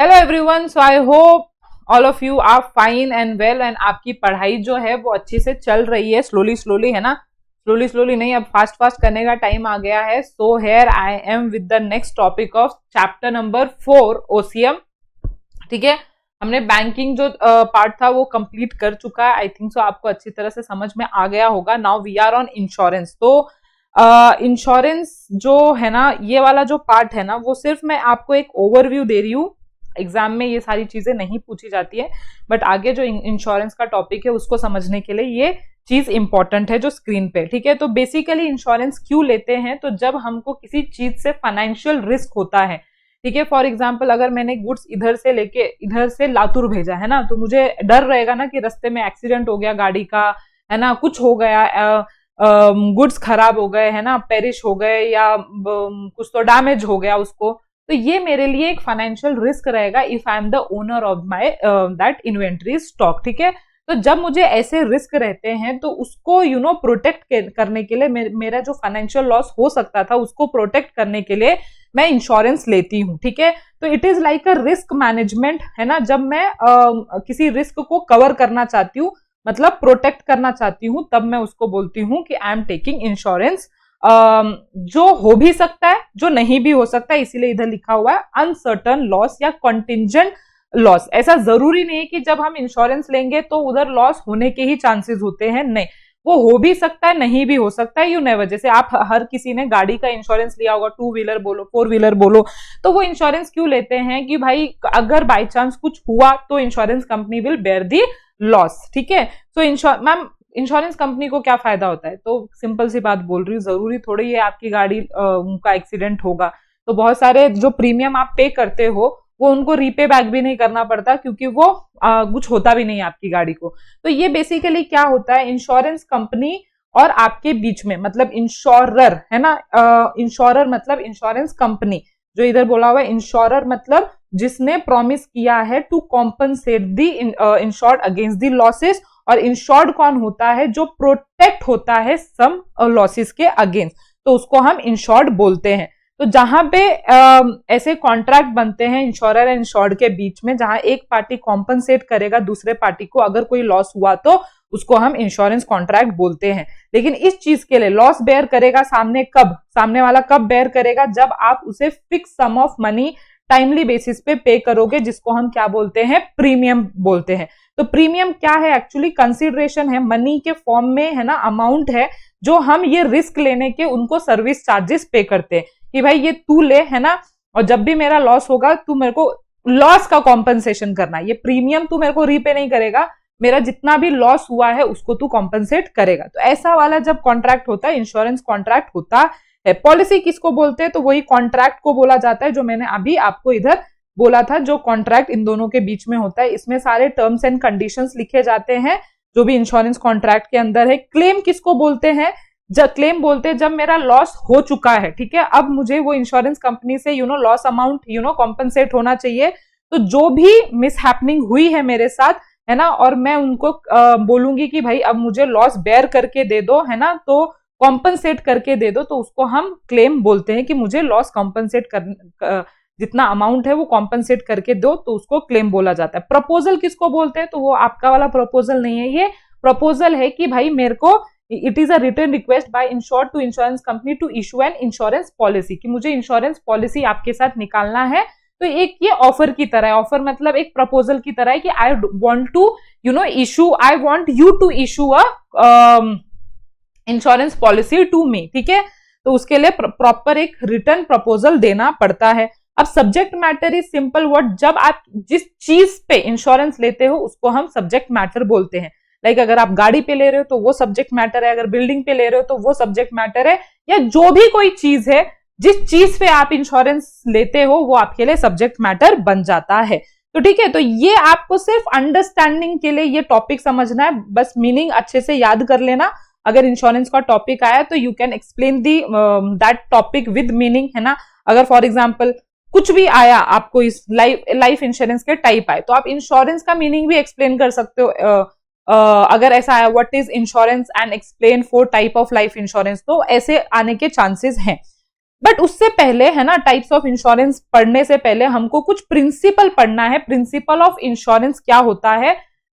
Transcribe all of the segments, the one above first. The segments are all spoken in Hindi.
Hello everyone, so I hope all of you are fine and well and आपकी पढ़ाई जो है वो अच्छे से चल रही है। स्लोली स्लोली है ना, स्लोली स्लोली नहीं, अब फास्ट फास्ट करने का टाइम आ गया है। So here I am with the next topic of chapter number 4 OCM. ठीक है, हमने बैंकिंग जो पार्ट था वो कंप्लीट कर चुका है। आई थिंक सो आपको अच्छी तरह से समझ में आ गया होगा। Now we are on insurance. तो इंश्योरेंस जो है ना, ये वाला जो पार्ट है ना, वो सिर्फ मैं आपको एक ओवरव्यू दे रही हूँ। एग्जाम में ये सारी चीजें नहीं पूछी जाती है, बट आगे जो इंश्योरेंस का टॉपिक है उसको समझने के लिए ये चीज इंपॉर्टेंट है जो स्क्रीन पे। ठीक है, तो बेसिकली इंश्योरेंस क्यों लेते हैं? तो जब हमको किसी चीज से फाइनेंशियल रिस्क होता है। ठीक है, फॉर एग्जाम्पल अगर मैंने गुड्स इधर से लेके इधर से लातूर भेजा है ना, तो मुझे डर रहेगा ना कि रास्ते में एक्सीडेंट हो गया गाड़ी का, है ना, कुछ हो गया, गुड्स खराब हो गए, है ना, पेरिश हो गए, या कुछ तो डैमेज हो गया उसको। तो ये मेरे लिए एक फाइनेंशियल रिस्क रहेगा if I am the owner of my that inventory stock. ठीक है, तो जब मुझे ऐसे रिस्क रहते हैं तो उसको प्रोटेक्ट करने के लिए मेरा जो फाइनेंशियल लॉस हो सकता था उसको प्रोटेक्ट करने के लिए मैं इंश्योरेंस लेती हूँ। ठीक है, तो it is like a risk management, है ना। जब मैं किसी रिस्क को कवर करना चाहती हूँ, मतलब प्रोटेक्ट करना चाहती हूँ, तब मैं उसको बोलती हूँ कि आई एम टेकिंग इंश्योरेंस। जो हो भी सकता है, जो नहीं भी हो सकता है, इसीलिए इधर लिखा हुआ है अनसर्टन लॉस या कॉन्टिंजेंट लॉस। ऐसा जरूरी नहीं है कि जब हम इंश्योरेंस लेंगे तो उधर लॉस होने के ही चांसेस होते हैं, नहीं, वो हो भी सकता है, नहीं भी हो सकता है। यू नेवर, जैसे आप हर किसी ने गाड़ी का इंश्योरेंस लिया होगा, 2 व्हीलर बोलो, 4 व्हीलर बोलो, तो वो इंश्योरेंस क्यों लेते हैं कि भाई अगर बाई चांस कुछ हुआ तो insurance company will bear the loss. ठीक है, तो मैम इंश्योरेंस कंपनी को क्या फायदा होता है? तो सिंपल सी बात बोल रही हूँ, जरूरी थोड़ी है आपकी गाड़ी का एक्सीडेंट होगा तो बहुत सारे जो प्रीमियम आप पे करते हो वो उनको रीपे बैक भी नहीं करना पड़ता, क्योंकि वो कुछ होता भी नहीं है आपकी गाड़ी को। तो ये बेसिकली क्या होता है, इंश्योरेंस कंपनी और आपके बीच में, मतलब इंश्योरर, है ना, इंश्योरर मतलब इंश्योरेंस कंपनी, जो इधर बोला हुआ है इंश्योरर मतलब जिसने प्रॉमिस किया है to compensate the insured against the losses. और इंश्योर्ड कौन होता है? जो प्रोटेक्ट होता है सम लॉसेस के अगेंस्ट, तो उसको हम इंश्योर्ड बोलते हैं। तो जहां पे ऐसे कॉन्ट्रैक्ट बनते हैं इंश्योरर एंड इंश्योर्ड के बीच में, जहां एक पार्टी कॉम्पनसेट करेगा दूसरे पार्टी को अगर कोई लॉस हुआ, तो उसको हम इंश्योरेंस कॉन्ट्रैक्ट बोलते हैं। लेकिन इस चीज के लिए लॉस बेयर करेगा सामने वाला कब बेयर करेगा? जब आप उसे fix sum of money timely basis पे करोगे, जिसको हम क्या बोलते हैं? प्रीमियम बोलते हैं। तो प्रीमियम क्या है? एक्चुअली कंसिडरेशन है, मनी के फॉर्म में, है ना, अमाउंट है जो हम ये रिस्क लेने के उनको सर्विस चार्जेस पे करते हैं कि भाई ये तू ले, है ना, और जब भी मेरा लॉस होगा तू मेरे को लॉस का कॉम्पनसेशन करना। ये प्रीमियम तू मेरे को रीपे नहीं करेगा, मेरा जितना भी लॉस हुआ है उसको तू कॉम्पनसेट करेगा। तो ऐसा वाला जब कॉन्ट्रैक्ट होता है, इंश्योरेंस कॉन्ट्रैक्ट होता है। पॉलिसी किसको बोलते हैं? तो वही कॉन्ट्रैक्ट को बोला जाता है, जो मैंने अभी आपको इधर बोला था, जो कॉन्ट्रैक्ट इन दोनों के बीच में होता है। इसमें सारे टर्म्स एंड कंडीशंस लिखे जाते हैं जो भी इंश्योरेंस कॉन्ट्रैक्ट के अंदर है। क्लेम किसको बोलते हैं? जब क्लेम बोलते हैं जब मेरा लॉस हो चुका है, ठीक है, अब मुझे वो इंश्योरेंस कंपनी से लॉस अमाउंट कॉम्पनसेट होना चाहिए। तो जो भी मिसहैपनिंग हुई है मेरे साथ, है ना, और मैं उनको बोलूंगी कि भाई अब मुझे लॉस बेयर करके दे दो, है ना, तो कॉम्पनसेट करके दे दो, तो उसको हम क्लेम बोलते हैं कि मुझे लॉस कॉम्पनसेट कर, जितना अमाउंट है वो कॉम्पनसेट करके दो, तो उसको क्लेम बोला जाता है। प्रपोजल किसको बोलते हैं? तो वो आपका वाला प्रपोजल नहीं है, ये प्रपोजल है कि भाई मेरे को it is a return request by insured to insurance company to issue an insurance policy, कि मुझे इंश्योरेंस पॉलिसी आपके साथ निकालना है। तो एक ये ऑफर की तरह है, ऑफर मतलब एक प्रपोजल की तरह है कि I want to issue, I want you to issue a insurance policy to me. ठीक है, तो उसके लिए प्रॉपर एक रिटर्न प्रपोजल देना पड़ता है। अब subject matter is simple word, जब आप जिस चीज पे इंश्योरेंस लेते हो उसको हम सब्जेक्ट मैटर बोलते हैं। लाइक अगर आप गाड़ी पे ले रहे हो तो वो सब्जेक्ट मैटर है, अगर बिल्डिंग पे ले रहे हो तो वो सब्जेक्ट मैटर है, या जो भी कोई चीज है, जिस चीज पे आप इंश्योरेंस लेते हो वो आपके लिए सब्जेक्ट मैटर बन जाता है। तो ठीक है, तो ये आपको सिर्फ अंडरस्टैंडिंग के लिए ये टॉपिक समझना है, बस मीनिंग अच्छे से याद कर लेना। अगर इंश्योरेंस का टॉपिक आया तो you can explain the that topic with meaning, है ना। अगर फॉर एग्जाम्पल कुछ भी आया आपको, इस लाइफ इंश्योरेंस के टाइप आए, तो आप इंश्योरेंस का मीनिंग भी एक्सप्लेन कर सकते हो। अगर ऐसा आया what is insurance and explain 4 type of life insurance, तो ऐसे आने के चांसेस हैं। बट उससे पहले है ना, टाइप्स ऑफ इंश्योरेंस पढ़ने से पहले हमको कुछ प्रिंसिपल पढ़ना है। प्रिंसिपल ऑफ इंश्योरेंस क्या होता है?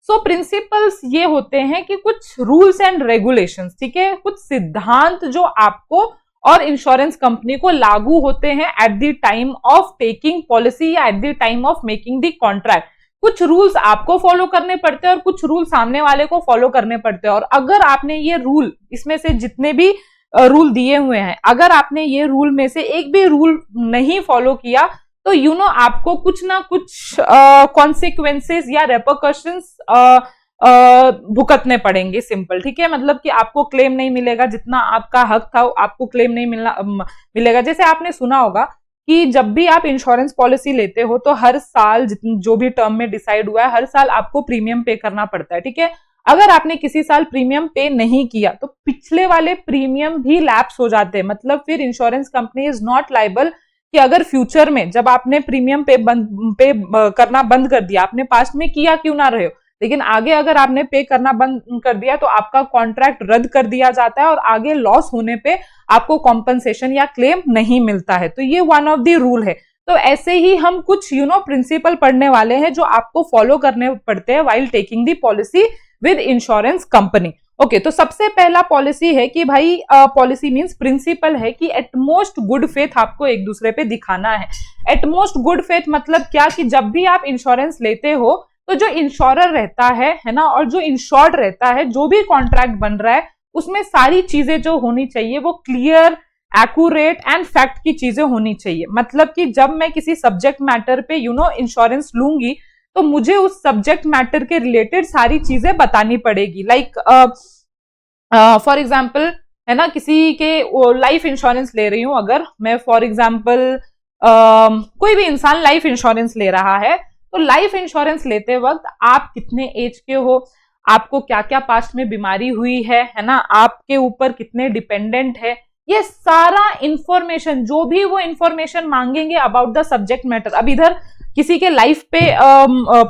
सो प्रिंसिपल्स ये होते हैं कि कुछ रूल्स एंड रेगुलेशंस, ठीक है, कुछ सिद्धांत जो आपको और इंश्योरेंस कंपनी को लागू होते हैं at the time of taking policy या at the time of making the contract. कुछ रूल्स आपको फॉलो करने पड़ते हैं और कुछ रूल सामने वाले को फॉलो करने पड़ते हैं। और अगर आपने ये रूल, इसमें से जितने भी रूल दिए हुए हैं, अगर आपने ये रूल में से एक भी रूल नहीं फॉलो किया तो यू नो आपको कुछ ना कुछ कॉन्सिक्वेंसेस या रेपरकशंस भुगतने पड़ेंगे, सिंपल, ठीक है। मतलब कि आपको क्लेम नहीं मिलेगा, जितना आपका हक था आपको क्लेम नहीं मिलेगा। जैसे आपने सुना होगा कि जब भी आप इंश्योरेंस पॉलिसी लेते हो तो हर साल जो भी टर्म में डिसाइड हुआ है, हर साल आपको प्रीमियम पे करना पड़ता है, ठीक है। अगर आपने किसी साल प्रीमियम पे नहीं किया तो पिछले वाले प्रीमियम भी लैप्स हो जाते हैं। मतलब फिर insurance company is not liable कि अगर फ्यूचर में जब आपने प्रीमियम पे करना बंद कर दिया, आपने पास्ट में किया क्यों ना रहे हो, लेकिन आगे अगर आपने पे करना बंद कर दिया तो आपका कॉन्ट्रैक्ट रद्द कर दिया जाता है और आगे लॉस होने पे आपको कॉम्पनसेशन या क्लेम नहीं मिलता है। तो ये वन ऑफ द रूल है। तो ऐसे ही हम कुछ प्रिंसिपल पढ़ने वाले हैं जो आपको फॉलो करने पड़ते हैं while taking the policy with insurance company. Okay, तो सबसे पहला पॉलिसी है कि भाई पॉलिसी मींस प्रिंसिपल है कि एटमोस्ट गुड फेथ आपको एक दूसरे पे दिखाना है। एटमोस्ट गुड फेथ मतलब क्या, कि जब भी आप इंश्योरेंस लेते हो तो जो इंश्योरर रहता है ना, और जो इंश्योर्ड रहता है, जो भी कॉन्ट्रैक्ट बन रहा है उसमें सारी चीजें जो होनी चाहिए वो क्लियर, एक्यूरेट एंड फैक्ट की चीजें होनी चाहिए। मतलब कि जब मैं किसी सब्जेक्ट मैटर पे इंश्योरेंस लूंगी तो मुझे उस सब्जेक्ट मैटर के रिलेटेड सारी चीजें बतानी पड़ेगी। लाइक फॉर एग्जाम्पल है ना, किसी के लाइफ इंश्योरेंस ले रही हूं अगर मैं, फॉर एग्जाम्पल कोई भी इंसान लाइफ इंश्योरेंस ले रहा है, तो लाइफ इंश्योरेंस लेते वक्त आप कितने एज के हो, आपको क्या क्या पास्ट में बीमारी हुई है ना, आपके ऊपर कितने डिपेंडेंट है, ये सारा इंफॉर्मेशन, जो भी वो इंफॉर्मेशन मांगेंगे अबाउट द सब्जेक्ट मैटर। अब इधर किसी के लाइफ पे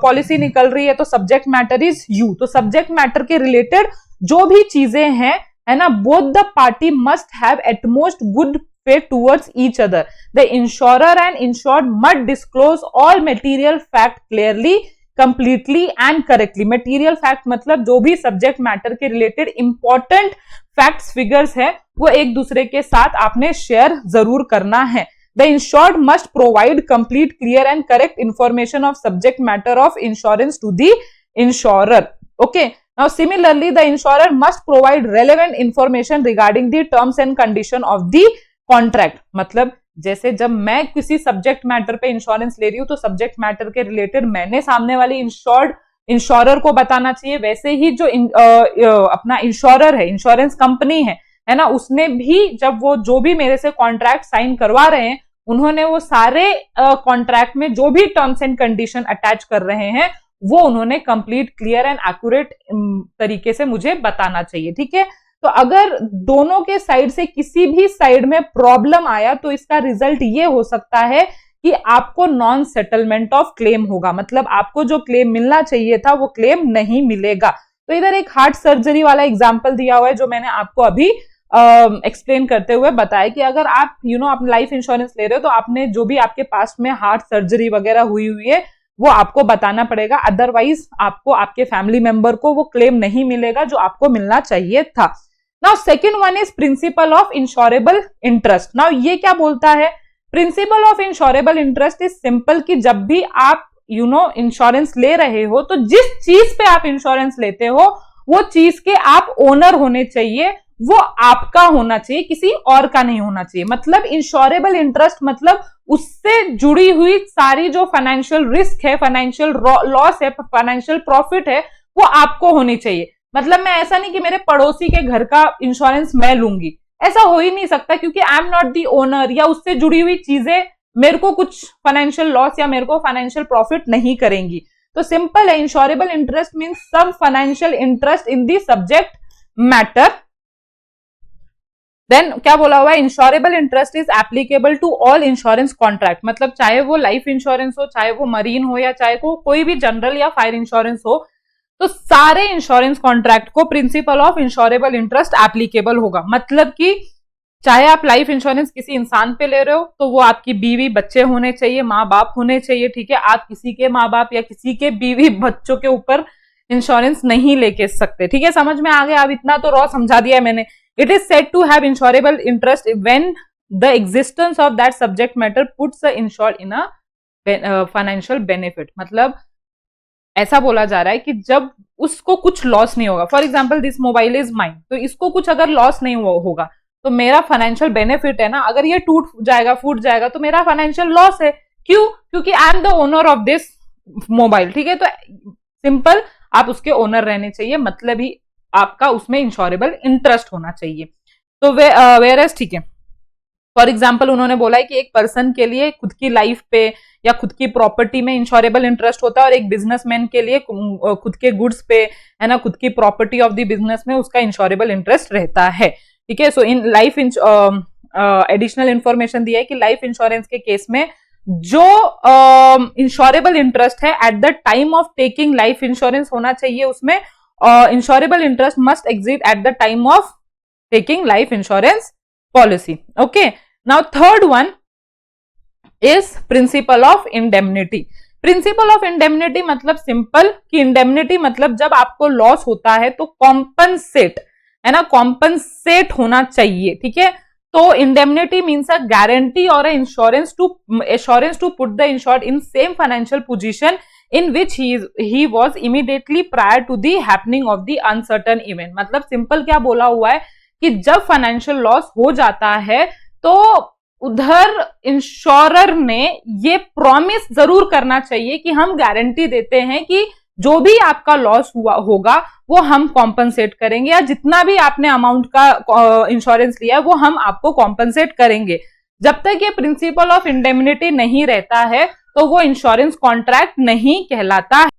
पॉलिसी निकल रही है तो सब्जेक्ट मैटर इज यू, तो सब्जेक्ट मैटर के रिलेटेड जो भी चीजें हैं है ना, both the party must have utmost good faith towards each other. The insurer and insured must disclose all material fact clearly, completely and correctly. Material fact मतलब जो भी subject matter के related important facts figures है वो एक दूसरे के साथ आपने share जरूर करना है। The insured must provide complete, clear and correct information of subject matter of insurance to the insurer. Okay. Now similarly the insurer must provide relevant information regarding the terms and condition of the contract. मतलब जैसे जब मैं किसी सब्जेक्ट मैटर पे इंश्योरेंस ले रही हूं तो सब्जेक्ट मैटर के रिलेटेड मैंने सामने वाली इंश्योरर को बताना चाहिए, वैसे ही जो अपना इंश्योरर है, इंश्योरेंस कंपनी है ना, उसने भी जब वो जो भी मेरे से कॉन्ट्रैक्ट साइन करवा रहे हैं, उन्होंने वो सारे कॉन्ट्रैक्ट में जो भी टर्म्स एंड कंडीशन अटैच कर रहे हैं वो उन्होंने कंप्लीट, क्लियर एंड एक्यूरेट तरीके से मुझे बताना चाहिए, ठीक है। तो अगर दोनों के साइड से किसी भी साइड में प्रॉब्लम आया तो इसका रिजल्ट ये हो सकता है कि आपको नॉन सेटलमेंट ऑफ क्लेम होगा। मतलब आपको जो क्लेम मिलना चाहिए था वो क्लेम नहीं मिलेगा। तो इधर एक हार्ट सर्जरी वाला एग्जांपल दिया हुआ है जो मैंने आपको अभी एक्सप्लेन करते हुए बताया कि अगर आप अपना लाइफ इंश्योरेंस ले रहे हो तो आपने जो भी आपके पास में हार्ट सर्जरी वगैरह हुई है वो आपको बताना पड़ेगा, अदरवाइज आपको, आपके फैमिली मेंबर को वो क्लेम नहीं मिलेगा जो आपको मिलना चाहिए था। Now second one is principle of insurable interest. Now ये क्या बोलता है? Principle of insurable interest is simple कि जब भी आप इंश्योरेंस ले रहे हो तो जिस चीज पे आप इंश्योरेंस लेते हो वो चीज के आप ओनर होने चाहिए, वो आपका होना चाहिए, किसी और का नहीं होना चाहिए। मतलब इंश्योरेबल इंटरेस्ट मतलब उससे जुड़ी हुई सारी जो फाइनेंशियल रिस्क है, फाइनेंशियल लॉस है, फाइनेंशियल प्रॉफिट है, वो आपको होनी चाहिए। मतलब मैं ऐसा नहीं कि मेरे पड़ोसी के घर का इंश्योरेंस मैं लूंगी, ऐसा हो ही नहीं सकता क्योंकि I am not the owner, या उससे जुड़ी हुई चीजें मेरे को कुछ फाइनेंशियल लॉस या मेरे को फाइनेंशियल प्रॉफिट नहीं करेंगी। तो सिंपल है, insurable interest means some financial interest in the subject matter. Then क्या बोला हुआ है? Insurable interest is applicable to all insurance contract. मतलब चाहे वो लाइफ इंश्योरेंस हो, चाहे वो मरीन हो, या चाहे कोई भी जनरल या फायर इंश्योरेंस हो, तो सारे इंश्योरेंस कॉन्ट्रैक्ट को principle of insurable interest applicable होगा। मतलब कि चाहे आप लाइफ इंश्योरेंस किसी इंसान पे ले रहे हो तो वो आपकी बीवी बच्चे होने चाहिए, माँ बाप होने चाहिए, ठीक है। आप किसी के माँ बाप या किसी के बीवी बच्चों के ऊपर इंश्योरेंस नहीं लेके सकते, ठीक है। समझ में आ गया? अब इतना तो रॉ समझा दिया है मैंने। It is said to have insurable interest when the existence of that subject matter puts the insured in a financial benefit. मतलब ऐसा बोला जा रहा है कि जब उसको कुछ लॉस नहीं होगा, for example this mobile is mine, तो इसको कुछ अगर लॉस नहीं होगा तो मेरा फाइनेंशियल बेनिफिट है ना। अगर ये टूट जाएगा, फूट जाएगा, तो मेरा फाइनेंशियल लॉस है। क्यों? क्योंकि I am the owner of this mobile, ठीक है। तो सिंपल, आप उसके ओनर रहने चाहिए, मतलब ही आपका उसमें इंश्योरेबल इंटरेस्ट होना चाहिए। तो वेयरएस, ठीक है, फॉर एग्जाम्पल उन्होंने बोला है कि एक पर्सन के लिए खुद की लाइफ पे या खुद की प्रॉपर्टी में इंश्योरेबल इंटरेस्ट होता है, और एक बिजनेसमैन के लिए खुद के गुड्स पे, है ना, खुद की प्रॉपर्टी ऑफ द बिजनेस में उसका इंश्योरेबल इंटरेस्ट रहता है, ठीक है। सो इन लाइफ एडिशनल इंफॉर्मेशन दिया है कि लाइफ इंश्योरेंस के केस में जो इंश्योरेबल इंटरेस्ट है eight the time of taking life insurance होना चाहिए, उसमें insurable interest must exist at the time of taking life insurance policy. Okay, now third one is principle of indemnity. Principle of indemnity मतलब सिंपल कि इंडेमनिटी मतलब जब आपको लॉस होता है तो कॉम्पनसेट, है ना, कॉम्पनसेट होना चाहिए, ठीक है। तो इंडेमनिटी मीन्स अ गारंटी और insurance to put the insured in same financial position in which he was immediately prior to the happening of the uncertain event। मतलब सिंपल क्या बोला हुआ है कि जब फाइनेंशियल लॉस हो जाता है तो उधर इंश्योरर ने ये प्रॉमिस जरूर करना चाहिए कि हम गारंटी देते हैं कि जो भी आपका लॉस हुआ होगा वो हम कॉम्पनसेट करेंगे, या जितना भी आपने अमाउंट का इंश्योरेंस लिया है वो हम आपको कॉम्पनसेट करेंगे। जब तक ये प्रिंसिपल ऑफ इंडेमनिटी नहीं रहता है तो वो इंश्योरेंस कॉन्ट्रैक्ट नहीं कहलाता है।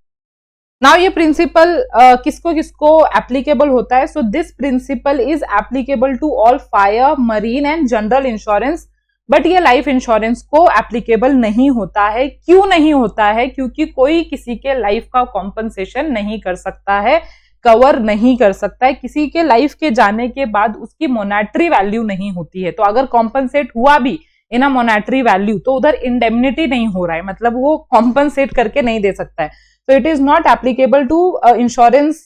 नाउ ये प्रिंसिपल किसको किसको एप्लीकेबल होता है? So this principle is applicable to all fire, marine and general insurance, but ये लाइफ इंश्योरेंस को एप्लीकेबल नहीं होता है। क्यों नहीं होता है? क्योंकि कोई किसी के लाइफ का कॉम्पनसेशन नहीं कर सकता है, कवर नहीं कर सकता है। किसी के लाइफ के जाने के बाद उसकी मोनेटरी वैल्यू नहीं होती है, तो अगर कॉम्पनसेट हुआ भी इन अ मोनेटरी वैल्यू तो उधर इंडेमनिटी नहीं हो रहा है, मतलब वो कॉम्पनसेट करके नहीं दे सकता है। So it is not applicable to insurance,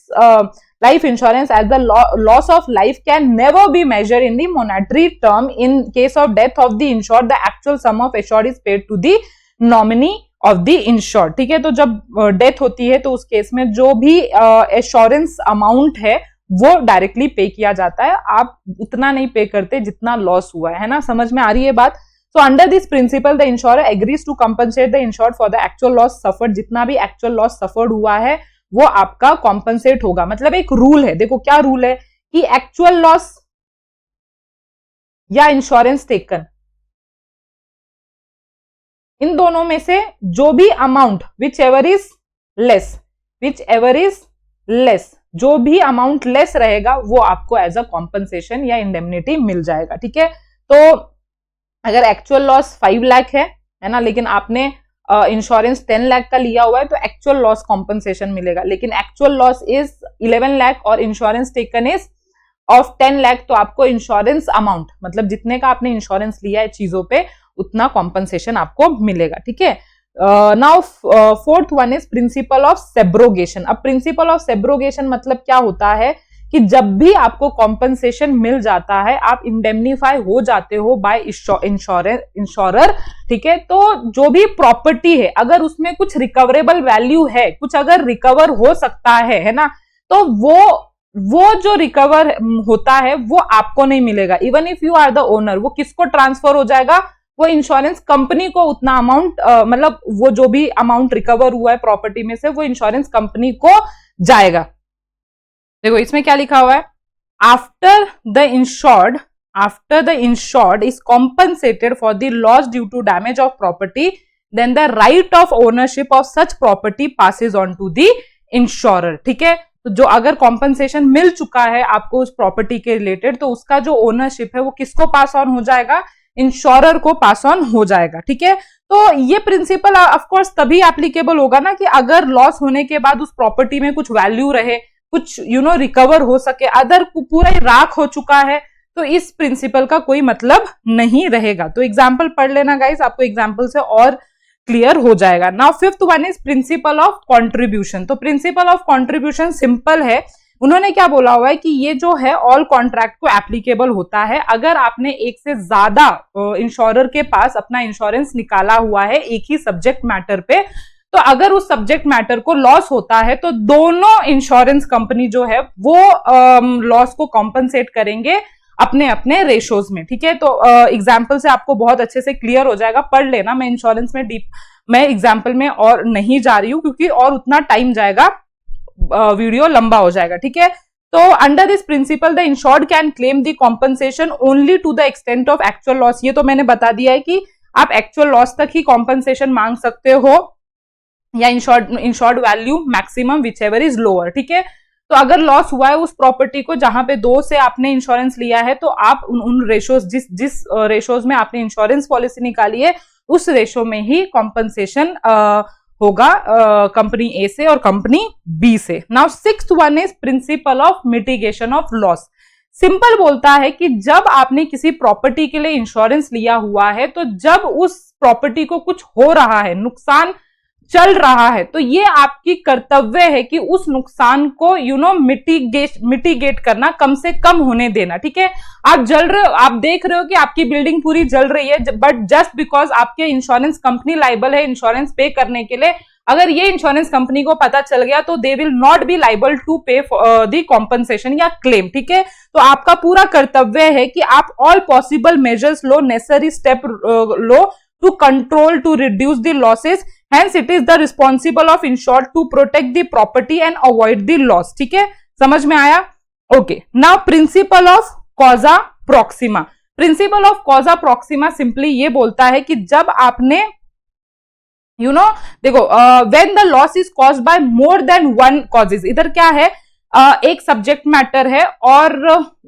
life insurance, as the loss of life can never be measured in the monetary term. In case of death of the insured, the actual sum of assured is paid to the nominee of the insured, ठीक है। तो जब डेथ होती है तो उस केस में जो भी एश्योरेंस अमाउंट है वो डायरेक्टली पे किया जाता है, आप उतना नहीं पे करते जितना लॉस हुआ है ना। समझ में आ रही है बात? So under this principle, the insurer agrees to compensate the insured for the actual loss suffered। जितना भी actual loss suffered हुआ है वो आपका compensate होगा। मतलब एक रूल है, देखो क्या रूल है कि actual loss या इंश्योरेंस टेकन, इन दोनों में से जो भी amount which ever is less, जो भी अमाउंट लेस रहेगा वो आपको एज अ कॉम्पनसेशन या इंडेमनिटी मिल जाएगा, ठीक है। तो अगर एक्चुअल लॉस 5 लाख है ना, लेकिन आपने इंश्योरेंस 10 लाख का लिया हुआ है तो एक्चुअल लॉस कॉम्पनसेशन मिलेगा। लेकिन एक्चुअल लॉस इज 11 लाख और insurance taken is of 10 lakh, तो आपको इंश्योरेंस अमाउंट मतलब जितने का आपने इंश्योरेंस लिया है चीजों पे उतना कॉम्पनसेशन आपको मिलेगा, ठीक है। Now fourth one is principle of subrogation. अब प्रिंसिपल ऑफ सेब्रोगेशन मतलब क्या होता है कि जब भी आपको कॉम्पनसेशन मिल जाता है, आप इंडेमनीफाई हो जाते हो बाय इंश्योरर, ठीक है। तो जो भी प्रॉपर्टी है अगर उसमें कुछ रिकवरेबल वैल्यू है, कुछ अगर रिकवर हो सकता है ना, तो वो जो रिकवर होता है वो आपको नहीं मिलेगा। Even if you are the owner, वो किसको ट्रांसफर हो जाएगा? वो इंश्योरेंस कंपनी को उतना अमाउंट, मतलब वो जो भी अमाउंट रिकवर हुआ है प्रॉपर्टी में से वो इंश्योरेंस कंपनी को जाएगा। देखो इसमें क्या लिखा हुआ है, after the insured is compensated for the loss due to damage of property, then the right of ownership of such property passes on to the insurer, ठीक है। तो जो अगर कॉम्पनसेशन मिल चुका है आपको उस प्रॉपर्टी के रिलेटेड, तो उसका जो ओनरशिप है वो किसको पास ऑन हो जाएगा? इंश्योरर को पास ऑन हो जाएगा, ठीक है। तो ये प्रिंसिपल ऑफ कोर्स तभी एप्लीकेबल होगा ना कि अगर लॉस होने के बाद उस प्रॉपर्टी में कुछ वैल्यू रहे, कुछ रिकवर हो सके। अदर पूरा राख हो चुका है तो इस प्रिंसिपल का कोई मतलब नहीं रहेगा। तो एग्जाम्पल पढ़ लेना गाइस, आपको एग्जाम्पल से और क्लियर हो जाएगा। Now fifth one is principle of contribution. तो प्रिंसिपल ऑफ कंट्रीब्यूशन सिंपल है, उन्होंने क्या बोला हुआ है कि ये जो है ऑल कॉन्ट्रैक्ट को एप्लीकेबल होता है। अगर आपने एक से ज्यादा इंश्योरर के पास अपना इंश्योरेंस निकाला हुआ है एक ही सब्जेक्ट मैटर पे, तो अगर उस सब्जेक्ट मैटर को लॉस होता है तो दोनों इंश्योरेंस कंपनी जो है वो लॉस को कॉम्पनसेट करेंगे अपने अपने रेशोज में। ठीक है, तो एग्जाम्पल से आपको बहुत अच्छे से क्लियर हो जाएगा, पढ़ लेना। मैं इंश्योरेंस में डीप, मैं एग्जाम्पल में और नहीं जा रही हूं क्योंकि और उतना टाइम जाएगा, वीडियो लंबा हो जाएगा। ठीक है, तो under this principle the insured can claim the compensation only to the extent of actual loss. ये तो मैंने बता दिया है कि आप एक्चुअल लॉस तक ही कॉम्पनसेशन मांग सकते हो या insured value maximum which ever is lower. ठीक है, तो अगर लॉस हुआ है उस प्रॉपर्टी को जहां पे 2 से आपने इंश्योरेंस लिया है, तो आप उन रेशोज, जिस रेशोज में आपने इंश्योरेंस पॉलिसी निकाली है उस रेशो में ही कॉम्पनसेशन होगा कंपनी ए से और कंपनी बी से। Now sixth one is principle of mitigation of loss. Simple बोलता है कि जब आपने किसी प्रॉपर्टी के लिए इंश्योरेंस लिया हुआ है, तो जब उस प्रॉपर्टी को कुछ हो रहा है, नुकसान चल रहा है, तो ये आपकी कर्तव्य है कि उस नुकसान को मिटिगेट करना, कम से कम होने देना। ठीक है, आप जल रहे हो, आप देख रहे हो कि आपकी बिल्डिंग पूरी जल रही है, बट जस्ट बिकॉज आपके इंश्योरेंस कंपनी लाइबल है इंश्योरेंस पे करने के लिए, अगर ये इंश्योरेंस कंपनी को पता चल गया तो they will not be liable to pay the compensation या क्लेम। ठीक है, तो आपका पूरा कर्तव्य है कि आप ऑल पॉसिबल मेजर्स लो, नेसेसरी स्टेप लो to control, to reduce the losses. Hence, it is the responsible of insured to protect the property and avoid the loss. ठीक है, समझ में आया? Okay, now principle of कॉजा Proxima. Principle of कॉजा Proxima simply ये बोलता है कि जब आपने देखो, when the loss is caused by more than one causes. इधर क्या है, एक सब्जेक्ट मैटर है और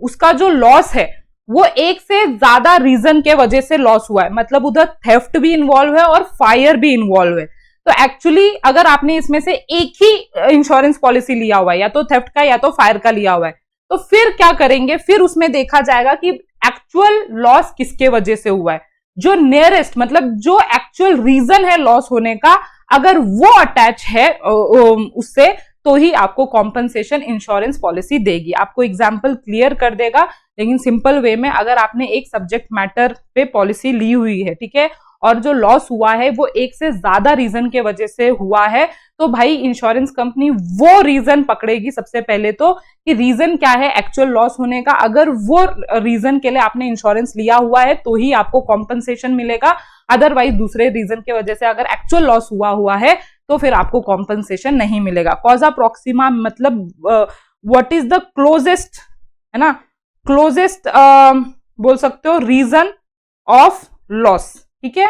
उसका जो लॉस है वो एक से ज्यादा रीजन के वजह से लॉस हुआ है, मतलब उधर थेफ्ट भी इन्वॉल्व है और फायर भी इन्वॉल्व है। तो एक्चुअली अगर आपने इसमें से एक ही इंश्योरेंस पॉलिसी लिया हुआ है, या तो थेफ्ट का या तो फायर का लिया हुआ है, तो फिर क्या करेंगे, फिर उसमें देखा जाएगा कि एक्चुअल लॉस किसके वजह से हुआ है। जो नियरेस्ट, मतलब जो एक्चुअल रीजन है लॉस होने का, अगर वो अटैच है उससे, तो ही आपको कॉम्पनसेशन इंश्योरेंस पॉलिसी देगी। आपको एग्जाम्पल क्लियर कर देगा, लेकिन सिंपल वे में, अगर आपने एक सब्जेक्ट मैटर पे पॉलिसी ली हुई है, ठीक है, और जो लॉस हुआ है वो एक से ज्यादा रीजन के वजह से हुआ है, तो भाई इंश्योरेंस कंपनी वो रीजन पकड़ेगी सबसे पहले तो, कि रीजन क्या है एक्चुअल लॉस होने का। अगर वो रीजन के लिए आपने इंश्योरेंस लिया हुआ है तो ही आपको कॉम्पनसेशन मिलेगा, अदरवाइज दूसरे रीजन के वजह से अगर एक्चुअल लॉस हुआ है तो फिर आपको कॉम्पनसेशन नहीं मिलेगा। कॉजा प्रॉक्सिमा मतलब व्हाट इज द क्लोजेस्ट, है ना, क्लोजेस्ट बोल सकते हो रीजन ऑफ लॉस। ठीक है,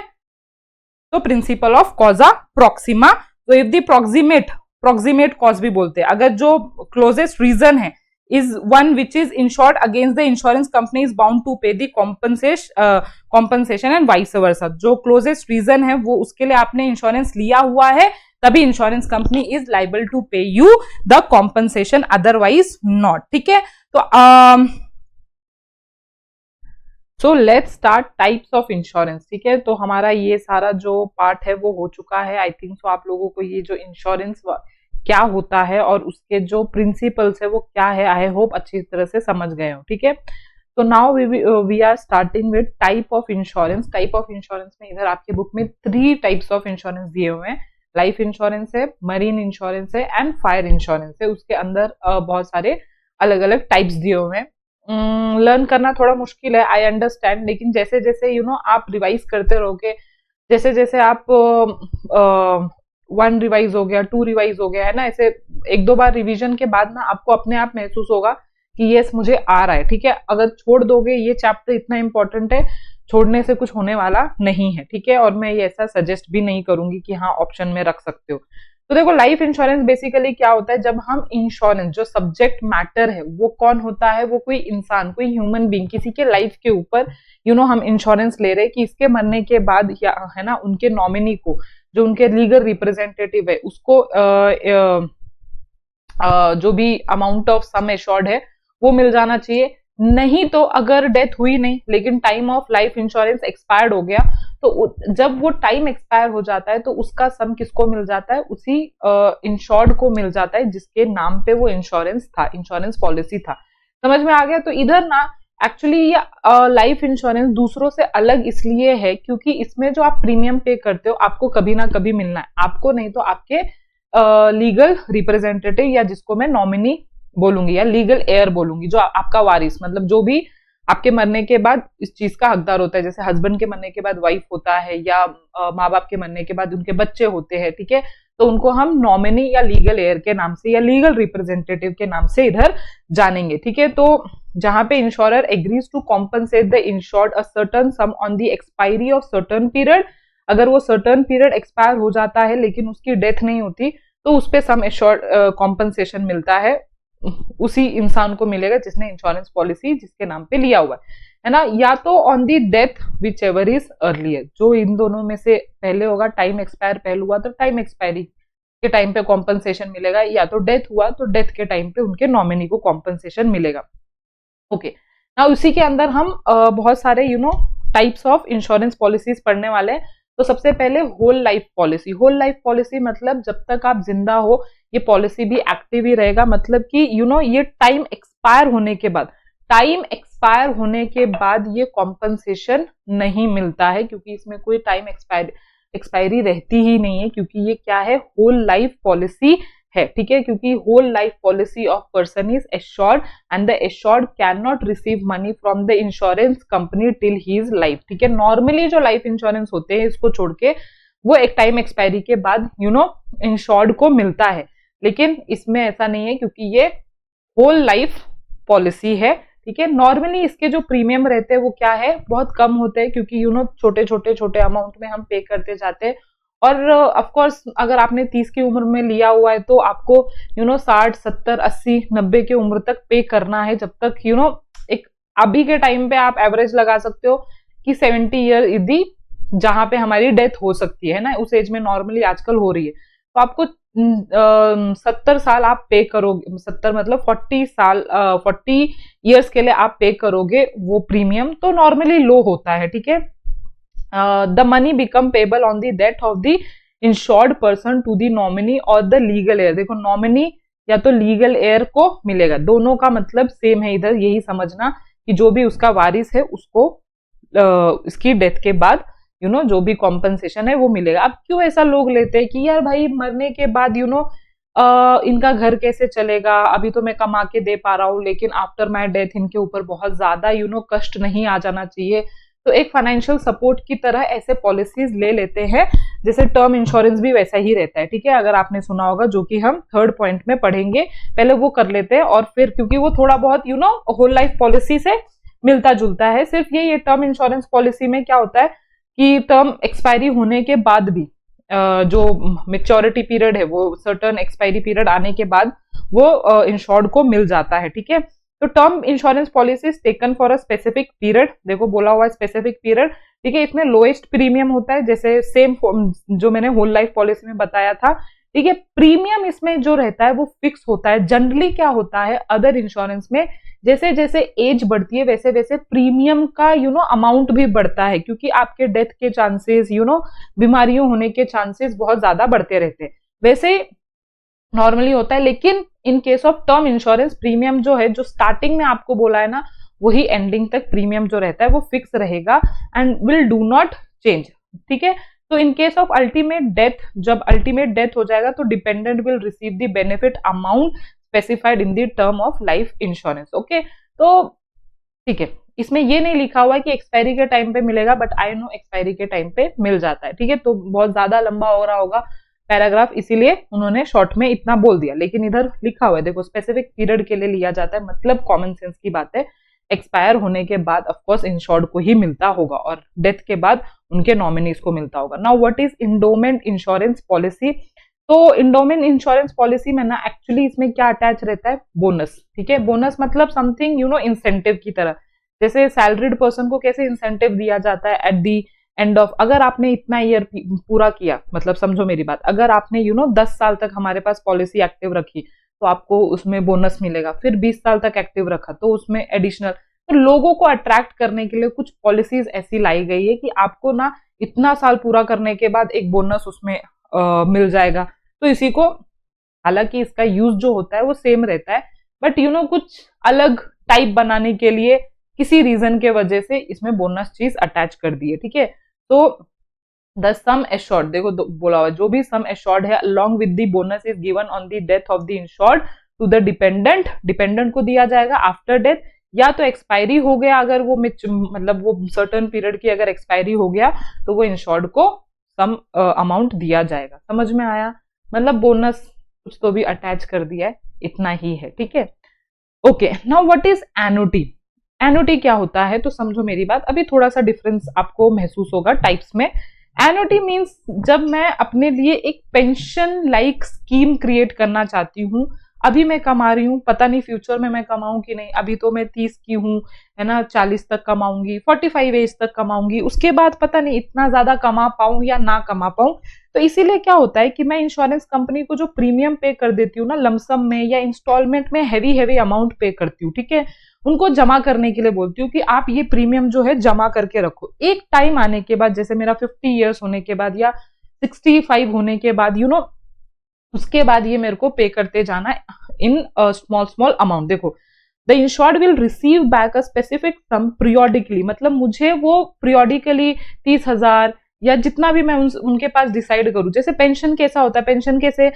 तो प्रिंसिपल ऑफ कॉजा प्रॉक्सिमा। तो इफ द प्रोक्सीमेट कॉज भी बोलते हैं, अगर जो क्लोजेस्ट रीजन है is one which is insured against the insurance company is bound to pay the compensation and vice versa। जो closest reason है वो उसके लिए आपने इंश्योरेंस लिया हुआ है, तभी insurance company is liable to pay you the compensation, otherwise not. ठीक है, तो let's start types of insurance. ठीक है, तो हमारा ये सारा जो पार्ट है वो हो चुका है। आई थिंक सो आप लोगों को ये जो इंश्योरेंस क्या होता है और उसके जो प्रिंसिपल्स है वो क्या है, आई होप अच्छी तरह से समझ गए हो। ठीक है, तो now we are starting with type of insurance. Type of insurance में इधर आपके बुक में 3 टाइप्स ऑफ इंश्योरेंस दिए हुए हैं। लाइफ इंश्योरेंस है, मरीन इंश्योरेंस है एंड फायर इंश्योरेंस है। उसके अंदर बहुत सारे अलग अलग टाइप्स दिए हुए हैं। लर्न करना थोड़ा मुश्किल है, आई अंडरस्टैंड, लेकिन जैसे जैसे आप रिवाइज करते रहोगे, जैसे जैसे आप 1 रिवाइज हो गया, 2 रिवाइज हो गया, है ना, ऐसे 1-2 बार रिवीजन के बाद ना आपको अपने आप महसूस होगा कि यस मुझे आ रहा है। ठीक है, अगर छोड़ दोगे, ये चैप्टर इतना इंपॉर्टेंट है, छोड़ने से कुछ होने वाला नहीं है। ठीक है, और मैं ये ऐसा सजेस्ट भी नहीं करूंगी कि हाँ ऑप्शन में रख सकते हो। तो देखो, लाइफ इंश्योरेंस बेसिकली क्या होता है, जब हम इंश्योरेंस, जो सब्जेक्ट मैटर है वो कौन होता है, वो कोई इंसान, कोई ह्यूमन बीइंग, किसी के लाइफ के ऊपर हम इंश्योरेंस ले रहे हैं कि इसके मरने के बाद, है ना, उनके नॉमिनी को, जो उनके लीगल रिप्रेजेंटेटिव है, उसको जो भी अमाउंट ऑफ सम एश्योर्ड है वो मिल जाना चाहिए। नहीं तो अगर डेथ हुई नहीं लेकिन time of life insurance expired हो गया, तो जब वो टाइम एक्सपायर हो जाता है तो उसका सम किसको मिल जाता है, उसी इंश्योर्ड को मिल जाता है जिसके नाम पे वो इंश्योरेंस था, इंश्योरेंस पॉलिसी था। समझ में आ गया? तो इधर ना एक्चुअली ये लाइफ इंश्योरेंस दूसरों से अलग इसलिए है क्योंकि इसमें जो आप प्रीमियम पे करते हो आपको कभी ना कभी मिलना है, आपको नहीं तो आपके लीगल रिप्रेजेंटेटिव या जिसको मैं नॉमिनी बोलूंगी या लीगल एयर बोलूंगी, जो आपका वारिस, मतलब जो भी आपके मरने के बाद इस चीज का हकदार होता है, जैसे हस्बैंड के मरने के बाद वाइफ होता है या माँ बाप के मरने के बाद उनके बच्चे होते हैं, ठीक है, तो उनको हम नॉमिनी या लीगल एयर के नाम से या लीगल रिप्रेजेंटेटिव के नाम से इधर जानेंगे, ठीक है। तो जहां पे insurer agrees to compensate the insured a certain sum on the expiry of certain period, अगर वो सर्टेन पीरियड एक्सपायर हो जाता है लेकिन उसकी डेथ नहीं होती तो उस पर सम एश्योर्ड कॉम्पनसेशन मिलता है, उसी इंसान को मिलेगा जिसने इंश्योरेंस पॉलिसी जिसके नाम पे लिया हुआ है ना, या तो on the death which ever is earlier, जो इन दोनों में से पहले होगा, टाइम एक्सपायर पहले हुआ तो टाइम एक्सपायरी के टाइम पे कॉम्पनसेशन मिलेगा, या तो डेथ हुआ तो डेथ के टाइम पे उनके नॉमिनी को कॉम्पनसेशन मिलेगा। ओके, ना उसी के अंदर हम बहुत सारे टाइप्स ऑफ इंश्योरेंस पॉलिसीज पढ़ने वाले हैं। तो सबसे पहले whole life policy. Whole life policy मतलब जब तक आप जिंदा हो ये पॉलिसी भी एक्टिव ही रहेगा, मतलब कि ये टाइम एक्सपायर होने के बाद, टाइम एक्सपायर होने के बाद ये कॉम्पनसेशन नहीं मिलता है क्योंकि इसमें कोई टाइम एक्सपायरी रहती ही नहीं है, क्योंकि ये क्या है, होल लाइफ पॉलिसी है, ठीक है, क्योंकि whole life policy of person is assured and the assured can not receive money from the insurance company till he is life, ठीक है। नॉर्मली जो लाइफ इंश्योरेंस होते हैं इसको छोड़ के वो एक टाइम एक्सपायरी के बाद इंश्योर्ड को मिलता है, लेकिन इसमें ऐसा नहीं है क्योंकि ये होल लाइफ पॉलिसी है, ठीक है। नॉर्मली इसके जो प्रीमियम रहते हैं वो क्या है, बहुत कम होते हैं क्योंकि छोटे अमाउंट में हम पे करते जाते हैं, और ऑफ कोर्स अगर आपने 30 की उम्र में लिया हुआ है तो आपको 60, 70, 80, 90 की उम्र तक पे करना है, जब तक एक अभी के टाइम पे आप एवरेज लगा सकते हो कि 70 ईयर यदि जहां पे हमारी डेथ हो सकती है ना, उस एज में नॉर्मली आजकल हो रही है, तो आपको 70 साल आप पे करोगे, 70 मतलब 40 साल 40 ईयर्स के लिए आप पे करोगे वो प्रीमियम, तो नॉर्मली लो होता है, ठीक है। The money become payable on the death of the insured person to the nominee और द लीगल एयर। देखो नॉमिनी या तो लीगल एयर को मिलेगा, दोनों का मतलब सेम है, इधर यही समझना कि जो भी उसका वारिस है उसको इसकी डेथ के बाद जो भी कॉम्पनसेशन है वो मिलेगा। अब क्यों ऐसा लोग लेते हैं कि यार भाई मरने के बाद इनका घर कैसे चलेगा, अभी तो मैं कमा के दे पा रहा हूँ लेकिन आफ्टर माय डेथ इनके ऊपर बहुत ज्यादा कष्ट नहीं आ जाना चाहिए, तो एक फाइनेंशियल सपोर्ट की तरह ऐसे पॉलिसीज ले लेते हैं, जैसे टर्म इंश्योरेंस भी वैसा ही रहता है, ठीक है, अगर आपने सुना होगा, जो कि हम थर्ड पॉइंट में पढ़ेंगे, पहले वो कर लेते हैं और फिर क्योंकि वो थोड़ा बहुत होल लाइफ पॉलिसी से मिलता जुलता है। सिर्फ ये टर्म इंश्योरेंस पॉलिसी में क्या होता है कि टर्म एक्सपायरी होने के बाद भी जो मेच्योरिटी पीरियड है वो सर्टेन एक्सपायरी पीरियड आने के बाद वो इंश्योर्ड को मिल जाता है, ठीक है। तो term insurance policy is taken for a specific period, देखो बोला हुआ है स्पेसिफिक पीरियड, ठीक है। इसमें लोएस्ट प्रीमियम होता है, जैसे सेम जो मैंने होल लाइफ पॉलिसी में बताया था, ठीक है। प्रीमियम इसमें जो रहता है वो फिक्स होता है। जनरली क्या होता है अदर इंश्योरेंस में, जैसे जैसे एज बढ़ती है वैसे वैसे प्रीमियम का अमाउंट भी बढ़ता है, क्योंकि आपके डेथ के चांसेस बीमारियों होने के चांसेस बहुत ज्यादा बढ़ते रहते हैं, वैसे नॉर्मली होता है। लेकिन इन case of term insurance premium जो है, जो स्टार्टिंग में आपको बोला है ना, वही एंडिंग तक प्रीमियम जो रहता है वो फिक्स रहेगा and will do not change, ठीक है। तो इन केस ऑफ अल्टीमेट डेथ, जब अल्टीमेट डेथ हो जाएगा तो dependent will receive the benefit amount specified in the term of life insurance, okay. तो ठीक है, इसमें ये नहीं लिखा हुआ है कि एक्सपायरी के टाइम पे मिलेगा, बट आई नो एक्सपायरी के टाइम पे मिल जाता है, ठीक है। तो बहुत ज्यादा लंबा हो रहा होगा पैराग्राफ, इसीलिए उन्होंने शॉर्ट में इतना बोल दिया, लेकिन इधर लिखा हुआ है, देखो स्पेसिफिक पीरियड के लिए लिया जाता है, मतलब कॉमन सेंस की बात है, एक्सपायर होने के बाद ऑफकोर्स इंश्योर्ड को ही मिलता होगा और डेथ के बाद उनके नॉमिनीज को मिलता होगा। Now what is endowment insurance policy? तो इंडोमेंट इंश्योरेंस पॉलिसी में ना एक्चुअली इसमें क्या अटैच रहता है, बोनस, ठीक है। बोनस मतलब समथिंग इंसेंटिव की तरह, जैसे सैलरीड पर्सन को कैसे इंसेंटिव दिया जाता है एट दी एंड ऑफ, अगर आपने इतना ईयर पूरा किया, मतलब समझो मेरी बात, अगर आपने 10 साल तक हमारे पास पॉलिसी एक्टिव रखी तो आपको उसमें बोनस मिलेगा, फिर 20 साल तक एक्टिव रखा तो उसमें एडिशनल, तो लोगों को अट्रैक्ट करने के लिए कुछ पॉलिसीज ऐसी लाई गई है कि आपको ना इतना साल पूरा करने के बाद एक बोनस उसमें मिल जाएगा। तो इसी को, हालांकि इसका यूज जो होता है वो सेम रहता है, बट कुछ अलग टाइप बनाने के लिए किसी रीजन के वजह से इसमें बोनस चीज अटैच कर दी है। ठीक है, तो द सम एश्योर्ड, देखो बोला हुआ जो भी सम एश्योर्ड है along with the bonus is given on the death of the insured to the dependent, dependent को दिया जाएगा आफ्टर डेथ, या तो एक्सपायरी हो गया अगर वो मतलब वो सर्टेन पीरियड की अगर एक्सपायरी हो गया तो वो इंश्योर्ड को सम अमाउंट दिया जाएगा। समझ में आया? मतलब बोनस कुछ तो भी अटैच कर दिया है, इतना ही है। ठीक है, okay. Now what is annuity? Annuity क्या होता है तो समझो मेरी बात, अभी थोड़ा सा डिफरेंस आपको महसूस होगा टाइप्स में। एन्युटी मीन्स जब मैं अपने लिए एक पेंशन लाइक स्कीम क्रिएट करना चाहती हूँ। अभी मैं कमा रही हूँ, पता नहीं फ्यूचर में मैं कमाऊं कि नहीं, अभी तो मैं 30 की हूँ, है ना, 40 तक कमाऊंगी, 45 एज तक कमाऊंगी, उसके बाद पता नहीं इतना ज्यादा कमा पाऊं या ना कमा पाऊं। तो इसीलिए क्या होता है कि मैं इंश्योरेंस कंपनी को जो प्रीमियम पे कर देती हूँ ना, लमसम में या इंस्टॉलमेंट में हैवी हैवी अमाउंट पे करती हूँ। ठीक है, उनको जमा करने के लिए बोलती हूँ कि आप ये प्रीमियम जो है जमा करके रखो। एक टाइम आने के बाद, जैसे मेरा 50 ईयर्स होने के बाद या 65 होने के बाद, उसके बाद ये मेरे को पे करते जाना इन स्मॉल स्मॉल अमाउंट। देखो, the insured will receive back a specific sum periodically, मतलब मुझे वो पीरियोडिकली 30,000 या जितना भी मैं उनके पास डिसाइड करूं। जैसे पेंशन कैसा होता है, पेंशन कैसे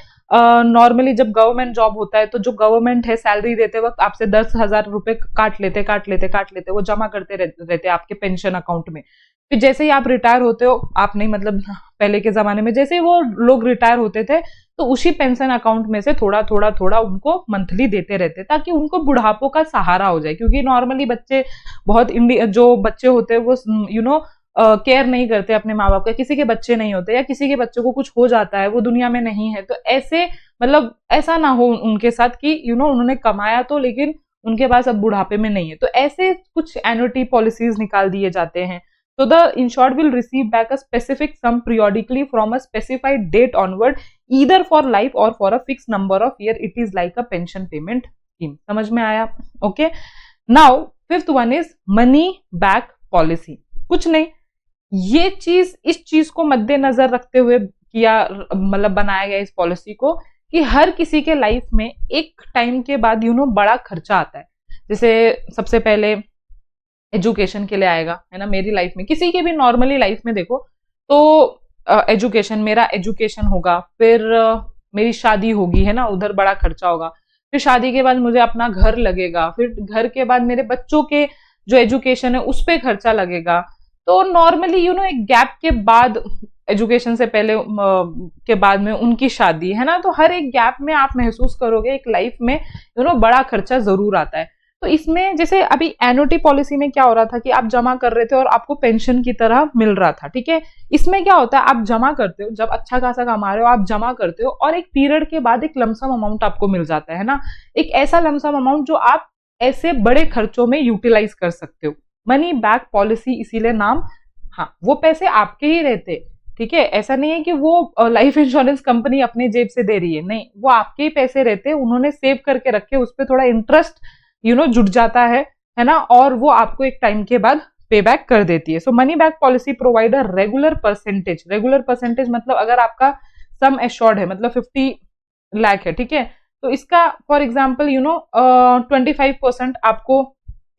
नॉर्मली जब गवर्नमेंट जॉब होता है तो जो गवर्नमेंट है सैलरी देते वक्त आपसे 10,000 रुपए काट लेते, वो जमा करते रहते आपके पेंशन अकाउंट में। फिर जैसे ही आप रिटायर होते हो, आप नहीं मतलब पहले के जमाने में जैसे ही वो लोग रिटायर होते थे तो उसी पेंशन अकाउंट में से थोड़ा थोड़ा थोड़ा उनको मंथली देते रहते, ताकि उनको बुढ़ापों का सहारा हो जाए। क्योंकि नॉर्मली बच्चे बहुत जो बच्चे होते हैं वो केयर नहीं करते अपने माँ बाप का, किसी के बच्चे नहीं होते या किसी के बच्चों को कुछ हो जाता है, वो दुनिया में नहीं है, तो ऐसे मतलब ऐसा ना हो उनके साथ कि उन्होंने कमाया तो लेकिन उनके पास अब बुढ़ापे में नहीं है। तो ऐसे कुछ एन्युटी पॉलिसीज निकाल दिए जाते हैं। So the insured will receive back a specific sum periodically from a specified date onward, either for life or for a fixed number of year. It is like a pension payment scheme. समझ में आया? Okay. Now fifth one is money back policy. कुछ नहीं, ये चीज इस चीज को मद्देनजर रखते हुए किया, मतलब बनाया गया इस पॉलिसी को कि हर किसी के लाइफ में एक टाइम के बाद बड़ा खर्चा आता है। जैसे सबसे पहले एजुकेशन के लिए आएगा, है ना, मेरी लाइफ में, किसी के भी नॉर्मली लाइफ में देखो तो एजुकेशन, मेरा एजुकेशन होगा, फिर मेरी शादी होगी, है ना, उधर बड़ा खर्चा होगा, फिर शादी के बाद मुझे अपना घर लगेगा, फिर घर के बाद मेरे बच्चों के जो एजुकेशन है उस पर खर्चा लगेगा। तो नॉर्मली एक गैप के बाद, एजुकेशन से पहले के बाद में उनकी शादी, है ना, तो हर एक गैप में आप महसूस करोगे एक लाइफ में बड़ा खर्चा जरूर आता है। तो इसमें जैसे अभी एन्युटी पॉलिसी में क्या हो रहा था कि आप जमा कर रहे थे और आपको पेंशन की तरह मिल रहा था। ठीक है, इसमें क्या होता है, आप जमा करते हो, जब अच्छा खासा कमा रहे हो आप जमा करते हो और एक पीरियड के बाद एक लमसम अमाउंट आपको मिल जाता है ना, एक ऐसा लमसम अमाउंट जो आप ऐसे बड़े खर्चों में यूटिलाइज कर सकते हो। मनी बैक पॉलिसी इसीलिए नाम, हाँ, वो पैसे आपके ही रहते। ठीक है, ऐसा नहीं है कि वो लाइफ इंश्योरेंस कंपनी अपने जेब से दे रही है, नहीं, वो आपके ही पैसे रहते, उन्होंने सेव करके रखे, उस पर थोड़ा इंटरेस्ट जुड़ जाता है ना, और वो आपको एक टाइम के बाद पे बैक कर देती है। So money back policy provide a regular percentage मतलब अगर आपका सम एश्योर्ड है, मतलब 50 लाख है, ठीक है, तो इसका फॉर एग्जाम्पल 25% आपको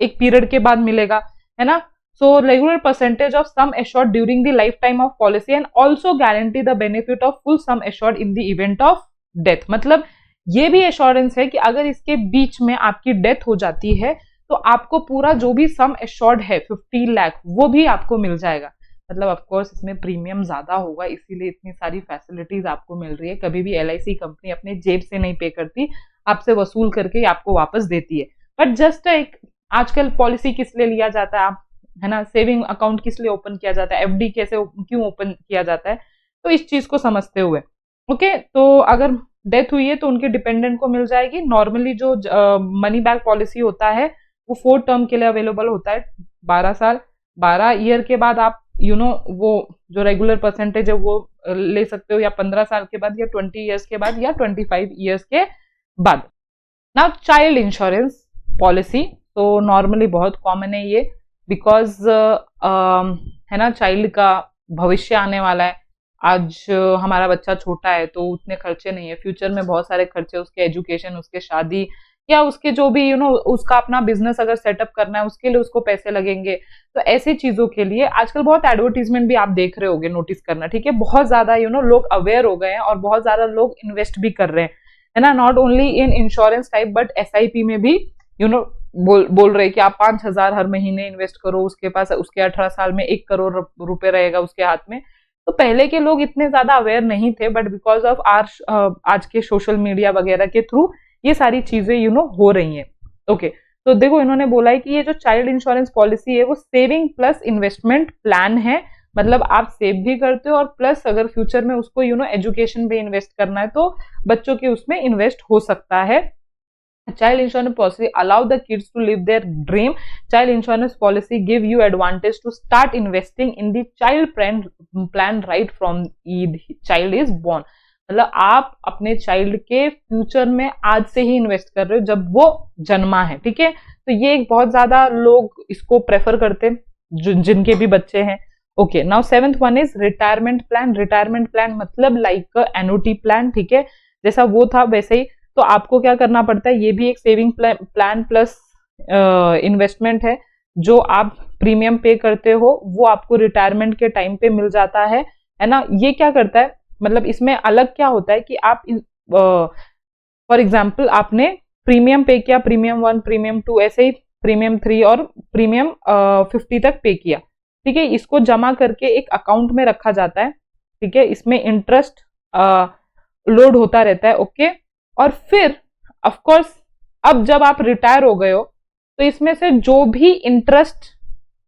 एक पीरियड के बाद मिलेगा, है ना। So regular percentage of sum assured during the life time of policy and also guarantee the benefit of full sum assured in the event of death. मतलब ये भी एश्योरेंस है कि अगर इसके बीच में आपकी डेथ हो जाती है तो आपको पूरा जो भी सम एश्योर्ड है 50 लाख वो भी आपको मिल जाएगा। मतलब ऑफ कोर्स इसमें प्रीमियम ज्यादा होगा, इसीलिए इतनी सारी फैसिलिटीज आपको मिल रही है। कभी भी LIC कंपनी अपने जेब से नहीं पे करती, आपसे वसूल करके आपको वापस देती है। बट जस्ट एक आजकल पॉलिसी किस लिए लिया जाता है, है ना, सेविंग अकाउंट किस लिए ओपन किया जाता है, FD कैसे क्यों ओपन किया जाता है, तो इस चीज को समझते हुए ओके। तो अगर डेथ हुई है तो उनके डिपेंडेंट को मिल जाएगी। नॉर्मली जो मनी बैक पॉलिसी होता है वो 4 टर्म के लिए अवेलेबल होता है, 12 साल, 12 ईयर के बाद आप वो जो रेगुलर परसेंटेज है वो ले सकते हो, या 15 साल के बाद, या 20 ईयर्स के बाद, या 25 ईयर्स के बाद। नाउ चाइल्ड इंश्योरेंस पॉलिसी, तो नॉर्मली बहुत कॉमन है ये, बिकॉज है ना, चाइल्ड का भविष्य आने वाला है। आज हमारा बच्चा छोटा है तो उतने खर्चे नहीं है, फ्यूचर में बहुत सारे खर्चे, उसके एजुकेशन, उसके शादी, या उसके जो भी उसका अपना बिजनेस अगर सेटअप करना है उसके लिए उसको पैसे लगेंगे। तो ऐसी चीजों के लिए आजकल बहुत एडवर्टीजमेंट भी आप देख रहे होगे, नोटिस करना, ठीक है, बहुत ज्यादा लोग अवेयर हो गए हैं और बहुत ज्यादा लोग इन्वेस्ट भी कर रहे हैं, है ना, not only in insurance type but SIP में भी बोल रहे कि आप 5,000 हर महीने इन्वेस्ट करो, उसके पास उसके 18 साल में 1 करोड़ रुपए रहेगा उसके हाथ में। तो पहले के लोग इतने ज्यादा अवेयर नहीं थे, बट बिकॉज ऑफ आज के सोशल मीडिया वगैरह के थ्रू ये सारी चीजें हो रही हैं। ओके, तो देखो इन्होंने बोला है कि ये जो चाइल्ड इंश्योरेंस पॉलिसी है वो सेविंग प्लस इन्वेस्टमेंट प्लान है, मतलब आप सेव भी करते हो और प्लस अगर फ्यूचर में उसको एजुकेशन पे इन्वेस्ट करना है तो बच्चों के उसमें इन्वेस्ट हो सकता है। Child insurance policy allow the kids to live their dream. Child insurance policy give you advantage to start investing in the child plan right from the child is born. मतलब आप अपने चाइल्ड के फ्यूचर में आज से ही इन्वेस्ट कर रहे हो जब वो जन्मा है, ठीक है। तो ये एक बहुत ज्यादा लोग इसको प्रेफर करते हैं जिनके भी बच्चे हैं। Okay, now 7th one is retirement plan. Retirement plan मतलब लाइक एन्युटी प्लान, ठीक है, जैसा वो था वैसे ही। तो आपको क्या करना पड़ता है, ये भी एक सेविंग प्लान प्लस इन्वेस्टमेंट है। जो आप प्रीमियम पे करते हो वो आपको रिटायरमेंट के टाइम पे मिल जाता है ना। ये क्या करता है, मतलब इसमें अलग क्या होता है कि आप फॉर एग्जाम्पल आपने प्रीमियम पे किया, प्रीमियम 1, प्रीमियम 2, ऐसे ही प्रीमियम 3 और प्रीमियम 50 तक पे किया, ठीक है। इसको जमा करके एक अकाउंट में रखा जाता है, ठीक है, इसमें इंटरेस्ट लोड होता रहता है। ओके, और फिर ऑफ कोर्स अब जब आप रिटायर हो गए हो तो इसमें से जो भी इंटरेस्ट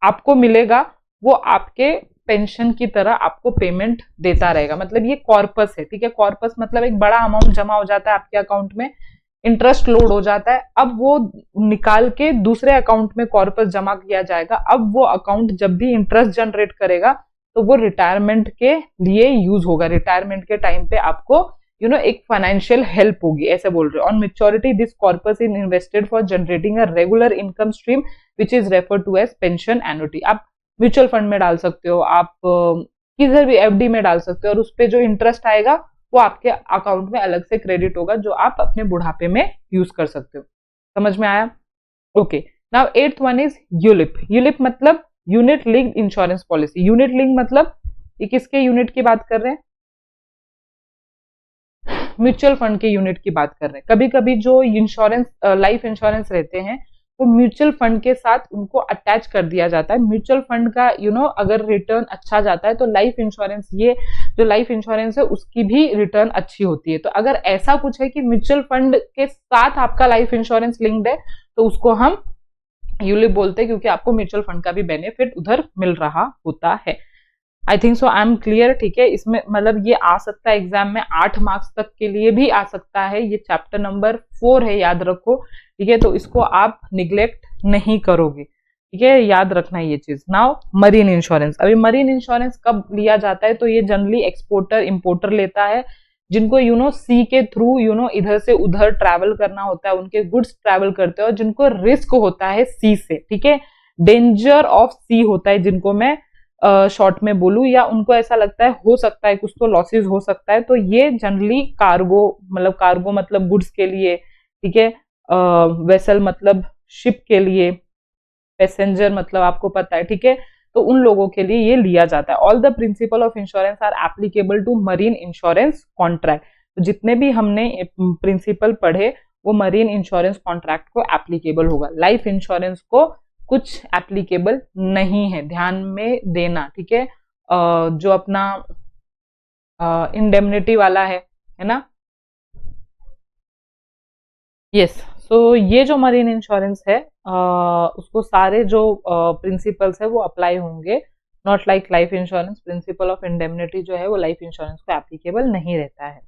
आपको मिलेगा वो आपके पेंशन की तरह आपको पेमेंट देता रहेगा। मतलब ये कॉर्पस है, ठीक है। कॉर्पस मतलब एक बड़ा अमाउंट जमा हो जाता है आपके अकाउंट में, इंटरेस्ट लोड हो जाता है, अब वो निकाल के दूसरे अकाउंट में कॉर्पस जमा किया जाएगा। अब वो अकाउंट जब भी इंटरेस्ट जनरेट करेगा तो वो रिटायरमेंट के लिए यूज होगा। रिटायरमेंट के टाइम पे आपको एक फाइनेंशियल हेल्प होगी, ऐसे बोल रहे हो। On maturity this corpus is invested for generating a regular income stream which is refer to as pension annuity. आप म्यूचुअल फंड में डाल सकते हो, आप किधर भी एफडी में डाल सकते हो, और उस पर जो इंटरेस्ट आएगा वो आपके अकाउंट में अलग से क्रेडिट होगा जो आप अपने बुढ़ापे में यूज कर सकते हो। समझ में आया? Okay, now 8th one is ULIP. ULIP मतलब unit linked insurance policy. Unit link मतलब ये किसके यूनिट की बात कर रहे हैं? म्यूचुअल फंड के यूनिट की बात कर रहे हैं। कभी कभी जो इंश्योरेंस लाइफ इंश्योरेंस रहते हैं वो म्यूचुअल फंड के साथ उनको अटैच कर दिया जाता है। म्यूचुअल फंड का अगर रिटर्न अच्छा जाता है तो लाइफ इंश्योरेंस, ये जो लाइफ इंश्योरेंस है उसकी भी रिटर्न अच्छी होती है। तो अगर ऐसा कुछ है कि म्यूचुअल फंड के साथ आपका लाइफ इंश्योरेंस लिंक्ड है तो उसको हम यूलिप बोलते हैं, क्योंकि आपको म्यूचुअल फंड का भी बेनिफिट उधर मिल रहा होता है। I think so I am clear, ठीक है। इसमें मतलब ये आ सकता है एग्जाम में 8 मार्क्स तक के लिए भी आ सकता है। ये चैप्टर नंबर 4 है, याद रखो, ठीक है। तो इसको आप निग्लेक्ट नहीं करोगे, ठीक है, याद रखना ये चीज। Now marine insurance. अभी मरीन इंश्योरेंस कब लिया जाता है? तो ये जनरली एक्सपोर्टर इंपोर्टर लेता है, जिनको सी के थ्रू इधर से उधर ट्रैवल करना होता है, उनके गुड्स ट्रैवल करते हैं और जिनको रिस्क होता है सी से, ठीक है, डेंजर ऑफ सी होता है जिनको मैं शॉर्ट में बोलूं, या उनको ऐसा लगता है हो सकता है कुछ तो लॉसेस हो सकता है, तो ये जनरली कार्गो मतलब गुड्स के लिए, ठीक है, वेसल मतलब शिप के लिए, पैसेंजर मतलब आपको पता है, ठीक है, तो उन लोगों के लिए ये लिया जाता है। All the principle of insurance are applicable to marine insurance contract. तो जितने भी हमने प्रिंसिपल पढ़े वो मरीन इंश्योरेंस कॉन्ट्रैक्ट को एप्लीकेबल होगा। लाइफ इंश्योरेंस को कुछ एप्लीकेबल नहीं है, ध्यान में देना, ठीक है। जो अपना इंडेमनिटी वाला है ना, यस। सो ये जो मरीन इंश्योरेंस है उसको सारे जो प्रिंसिपल्स है वो अप्लाई होंगे, not like life insurance. Principle of indemnity जो है वो लाइफ इंश्योरेंस को एप्लीकेबल नहीं रहता है।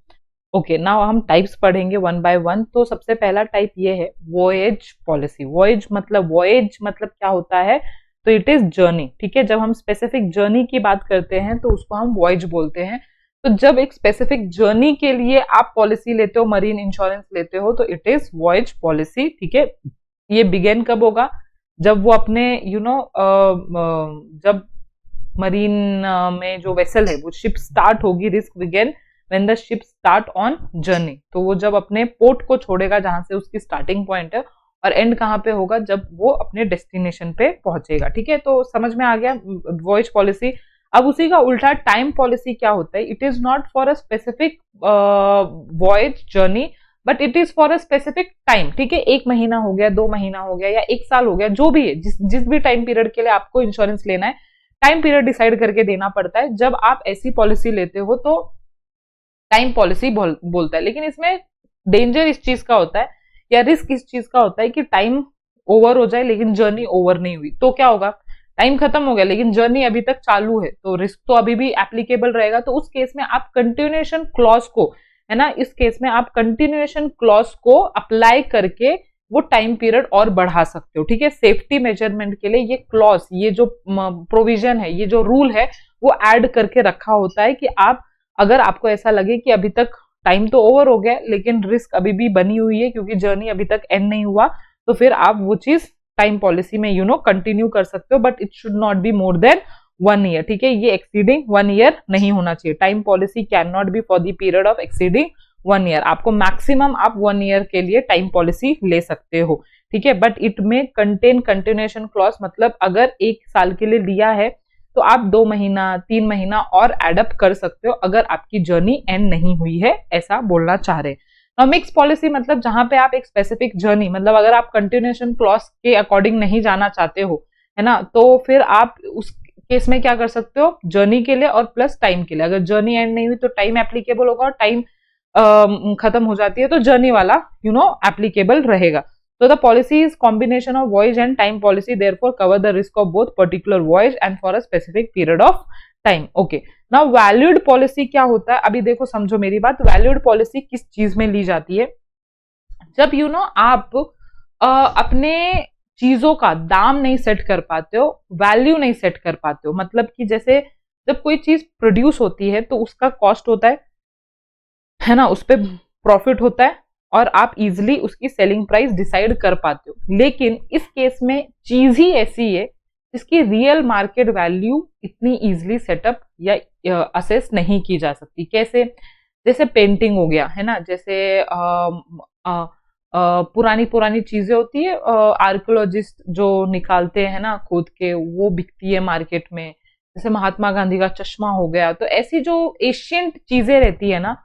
ओके, नाउ हम टाइप्स पढ़ेंगे 1 बाय 1। तो सबसे पहला टाइप ये है वॉयेज पॉलिसी। वॉयेज मतलब क्या होता है? तो इट इज जर्नी, ठीक है। जब हम स्पेसिफिक जर्नी की बात करते हैं तो उसको हम वॉयेज बोलते हैं। तो जब एक स्पेसिफिक जर्नी के लिए आप पॉलिसी लेते हो, मरीन इंश्योरेंस लेते हो, तो इट इज वॉयेज पॉलिसी, ठीक है। ये बिगेन कब होगा? जब वो अपने जब मरीन में जो वेसल है वो शिप स्टार्ट होगी, risk begin when the ship start on journey. तो वो जब अपने पोर्ट को छोड़ेगा जहां से उसकी स्टार्टिंग पॉइंट है, और एंड कहाँ पे होगा? जब वो अपने डेस्टिनेशन पे पहुंचेगा। ठीक है, तो समझ में आ गया वॉयज पॉलिसी। अब उसी का उल्टा टाइम पॉलिसी क्या होता है? It is not for a specific voyage journey but it is for a specific time. ठीक है, 1 महीना हो गया, 2 महीना हो गया या 1 साल हो गया, जो भी है, जिस भी टाइम पीरियड के लिए आपको इंश्योरेंस लेना है, टाइम पीरियड डिसाइड करके देना पड़ता है। जब आप ऐसी पॉलिसी लेते हो तो टाइम पॉलिसी बोलता है। लेकिन इसमें डेंजर इस चीज का होता है या रिस्क इस चीज का होता है कि टाइम ओवर हो जाए लेकिन जर्नी ओवर नहीं हुई, तो क्या होगा? टाइम खत्म हो गया लेकिन जर्नी अभी तक चालू है, तो रिस्क तो अभी भी एप्लीकेबल रहेगा। तो उस केस में आप कंटिन्यूएशन क्लॉज को, है ना, इस केस में आप कंटिन्यूएशन क्लॉज को अप्लाई करके वो टाइम पीरियड और बढ़ा सकते हो। ठीक है, सेफ्टी मेजरमेंट के लिए ये क्लॉज, ये जो प्रोविजन है, ये जो रूल है, वो ऐड करके रखा होता है कि आप, अगर आपको ऐसा लगे कि अभी तक टाइम तो ओवर हो गया लेकिन रिस्क अभी भी बनी हुई है क्योंकि जर्नी अभी तक एंड नहीं हुआ, तो फिर आप वो चीज टाइम पॉलिसी में कंटिन्यू कर सकते हो, but it should not be more than 1 year. ठीक है, ये एक्सीडिंग 1 ईयर नहीं होना चाहिए। Time policy can not be for the period of exceeding 1 year. आपको मैक्सिमम आप 1 ईयर के लिए टाइम पॉलिसी ले सकते हो। ठीक है, बट इट में कंटेन कंटिन्यूएशन क्लॉज, मतलब अगर 1 साल के लिए लिया है तो आप 2 महीना 3 महीना और एडप्ट कर सकते हो अगर आपकी जर्नी एंड नहीं हुई है, ऐसा बोलना चाह रहे हैं। मिक्स पॉलिसी मतलब जहां पे आप एक स्पेसिफिक जर्नी, मतलब अगर आप कंटिन्यूएशन क्लॉज के अकॉर्डिंग नहीं जाना चाहते हो, है ना, तो फिर आप उस केस में क्या कर सकते हो? जर्नी के लिए और प्लस टाइम के लिए। अगर जर्नी एंड नहीं हुई तो टाइम एप्लीकेबल होगा, और टाइम खत्म हो जाती है तो जर्नी वाला एप्लीकेबल रहेगा। So the policy is combination of voyage and time policy, therefore cover the risk of both particular voyage and for a specific period of time. Okay. Now valued policy क्या होता है? अभी देखो, समझो मेरी बात। valued policy किस चीज में ली जाती है? जब आप अपने चीजों का दाम नहीं सेट कर पाते हो, वैल्यू नहीं सेट कर पाते हो, मतलब कि जैसे जब कोई चीज प्रोड्यूस होती है तो उसका कॉस्ट होता है ना, उस पर प्रॉफिट होता है और आप इजिली उसकी सेलिंग प्राइस डिसाइड कर पाते हो। लेकिन इस केस में चीज ही ऐसी है जिसकी रियल मार्केट वैल्यू इतनी इजिली सेटअप या असेस नहीं की जा सकती। कैसे? जैसे पेंटिंग हो गया, है ना, जैसे पुरानी पुरानी चीजें होती है, आर्कियोलॉजिस्ट जो निकालते हैं ना खोद के, वो बिकती है मार्केट में। जैसे महात्मा गांधी का चश्मा हो गया। तो ऐसी जो एशियंट चीजें रहती है ना,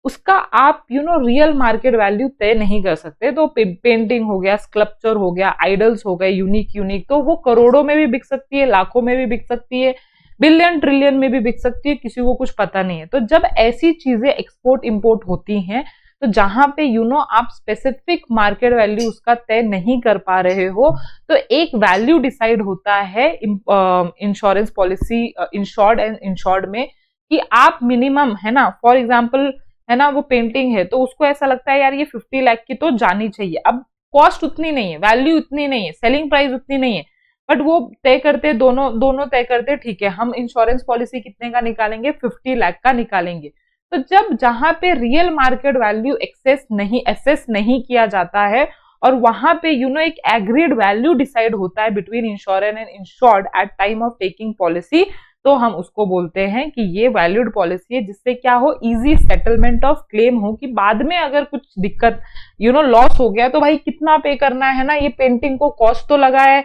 उसका आप रियल मार्केट वैल्यू तय नहीं कर सकते। तो पेंटिंग हो गया, स्कल्पचर हो गया, आइडल्स हो गए, यूनिक, तो वो करोड़ों में भी बिक सकती है, लाखों में भी बिक सकती है, बिलियन ट्रिलियन में भी बिक सकती है, किसी को कुछ पता नहीं है। तो जब ऐसी चीजें एक्सपोर्ट इंपोर्ट होती हैं, तो जहां पे आप स्पेसिफिक मार्केट वैल्यू उसका तय नहीं कर पा रहे हो, तो एक वैल्यू डिसाइड होता है insurance policy, insured and insured में, कि आप मिनिमम, है ना, फॉर एग्जाम्पल, है ना, वो पेंटिंग है तो उसको ऐसा लगता है यार ये 50 लाख की तो जानी चाहिए। अब कॉस्ट उतनी नहीं है, वैल्यू उतनी नहीं है, सेलिंग प्राइस उतनी नहीं है, बट वो तय करते, दोनों तय करते, ठीक है हम इंश्योरेंस पॉलिसी कितने का निकालेंगे? 50 लाख का निकालेंगे। तो जब जहां पे रियल मार्केट वैल्यू एसेस नहीं किया जाता है, और वहां पे एक एग्रीड वैल्यू डिसाइड होता है between insurance and insured at time of taking policy, तो हम उसको बोलते हैं कि ये वैल्यूड पॉलिसी है, जिससे क्या हो, इजी सेटलमेंट ऑफ क्लेम हो, कि बाद में अगर कुछ दिक्कत लॉस हो गया तो भाई कितना पे करना है ना। ये पेंटिंग को कॉस्ट तो लगा है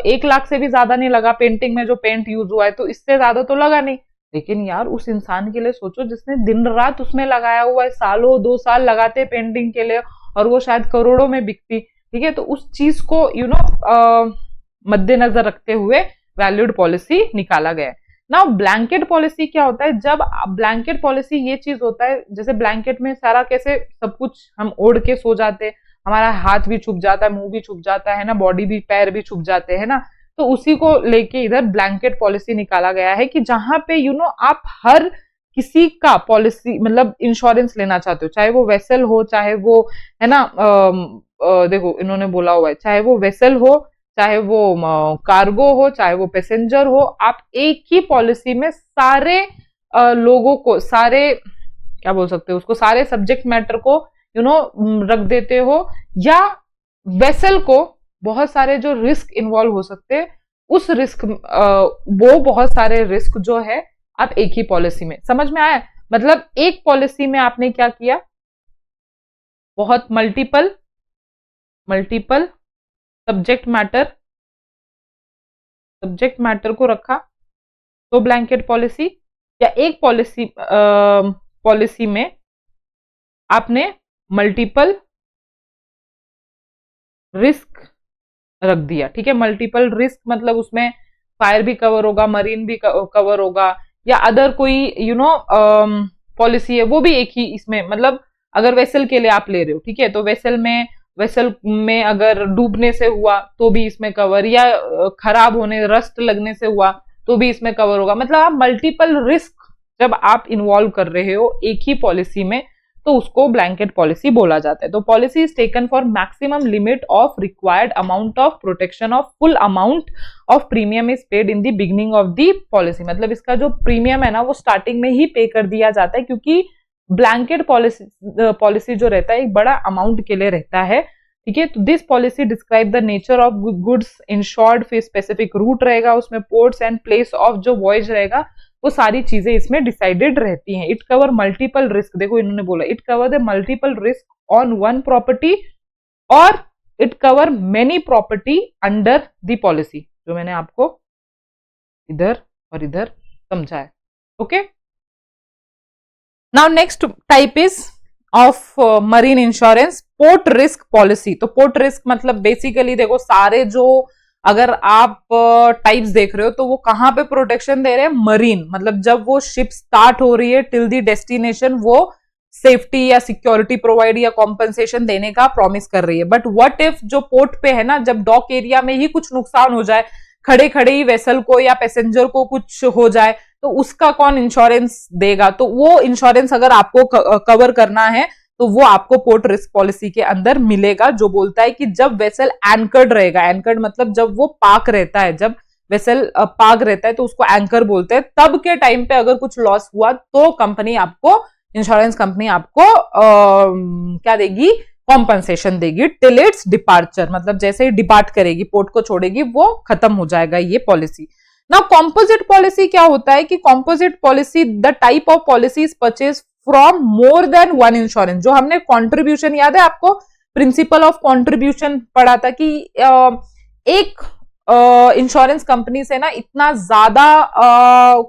1 लाख से भी ज्यादा नहीं लगा, पेंटिंग में जो पेंट यूज हुआ है तो इससे ज्यादा तो लगा नहीं, लेकिन यार उस इंसान के लिए सोचो जिसने दिन रात उसमें लगाया हुआ है, सालों 2 साल लगाते पेंटिंग के लिए, और वो शायद करोड़ों में बिकती। ठीक है, तो उस चीज को मद्देनजर रखते हुए वैल्यूड पॉलिसी निकाला गया है। नाउ ब्लैंकेट पॉलिसी क्या होता है? जब ब्लैंकेट पॉलिसी ये चीज होता है, जैसे ब्लैंकेट में सारा कैसे सब कुछ हम ओढ़ के सो जाते, हमारा हाथ भी छुप जाता है, मुंह भी छुप जाता है ना, बॉडी भी, पैर भी छुप जाते हैं ना, तो उसी को लेके इधर ब्लैंकेट पॉलिसी निकाला गया है, कि जहां पे आप हर किसी का पॉलिसी, मतलब इंश्योरेंस लेना चाहते हो, चाहे वो वेसल हो, चाहे वो, है ना, देखो इन्होंने बोला हुआ है, चाहे वो वेसल हो, चाहे वो कार्गो हो, चाहे वो पैसेंजर हो, आप एक ही पॉलिसी में सारे लोगों को, सारे क्या बोल सकते हो उसको, सारे सब्जेक्ट मैटर को रख देते हो, या वेसल को बहुत सारे जो रिस्क इन्वॉल्व हो सकते हैं, उस रिस्क वो बहुत सारे रिस्क जो है आप एक ही पॉलिसी में, समझ में आया? मतलब एक पॉलिसी में आपने क्या किया, बहुत मल्टीपल मल्टीपल सब्जेक्ट मैटर को रखा, तो ब्लैंकेट पॉलिसी। या एक पॉलिसी में आपने मल्टीपल रिस्क रख दिया, ठीक है। मल्टीपल रिस्क मतलब उसमें फायर भी कवर होगा, मरीन भी कवर होगा, या अदर कोई पॉलिसी है वो भी एक ही इसमें, मतलब अगर वेसल के लिए आप ले रहे हो, ठीक है, तो वेसल में अगर डूबने से हुआ तो भी इसमें कवर, या खराब होने, रस्ट लगने से हुआ तो भी इसमें कवर होगा। मतलब आप मल्टीपल रिस्क जब आप इन्वॉल्व कर रहे हो एक ही पॉलिसी में, तो उसको ब्लैंकेट पॉलिसी बोला जाता है। तो policy is taken for maximum limit of required amount of protection of full amount of premium is paid in the beginning of the policy. मतलब इसका जो प्रीमियम है ना वो स्टार्टिंग में ही पे कर दिया जाता है, क्योंकि ब्लैंकेट पॉलिसी जो रहता है एक बड़ा अमाउंट के लिए रहता है, ठीक है। तो this policy describe the nature of goods insured, फिर स्पेसिफिक रूट रहेगा उसमें, पोर्ट्स एंड प्लेस ऑफ जो वॉयज रहेगा, वो सारी चीजें इसमें डिसाइडेड रहती हैं। इट कवर मल्टीपल रिस्क, देखो इन्होंने बोला it cover the multiple risk on one property और it cover many property under the policy, जो मैंने आपको इधर और इधर समझाया। Okay, now next type is of marine insurance, port risk policy. तो पोर्ट रिस्क मतलब बेसिकली देखो सारे जो अगर आप टाइप्स देख रहे हो तो वो कहां पे प्रोटेक्शन दे रहे हैं, मरीन, मतलब जब वो शिप स्टार्ट हो रही है टिल दी डेस्टिनेशन वो सेफ्टी या सिक्योरिटी प्रोवाइड या कॉम्पनसेशन देने का प्रॉमिस कर रही है। बट व्हाट इफ जो पोर्ट पे है ना, जब डॉक एरिया में ही कुछ नुकसान हो जाए, खड़े खड़े ही वेसल को या पैसेंजर को कुछ हो जाए, तो उसका कौन इंश्योरेंस देगा? तो वो इंश्योरेंस अगर आपको कवर करना है तो वो आपको पोर्ट रिस्क पॉलिसी के अंदर मिलेगा, जो बोलता है कि जब वेसल एंकर्ड रहेगा, एंकर्ड मतलब जब वो पार्क रहता है, जब वेसल पार्क रहता है तो उसको एंकर बोलते हैं, तब के टाइम पे अगर कुछ लॉस हुआ तो कंपनी आपको, इंश्योरेंस कंपनी आपको क्या देगी, कॉम्पनसेशन देगी टिल इट्स डिपार्चर, मतलब जैसे ही डिपार्ट करेगी, पोर्ट को छोड़ेगी, वो खत्म हो जाएगा ये पॉलिसी। नाउ कॉम्पोजिट पॉलिसी क्या होता है कि composite policy the type of policy is purchase from more than one insurance. जो हमने कॉन्ट्रीब्यूशन, याद है आपको प्रिंसिपल ऑफ कॉन्ट्रीब्यूशन पढ़ा था कि एक इंश्योरेंस कंपनी से ना इतना ज्यादा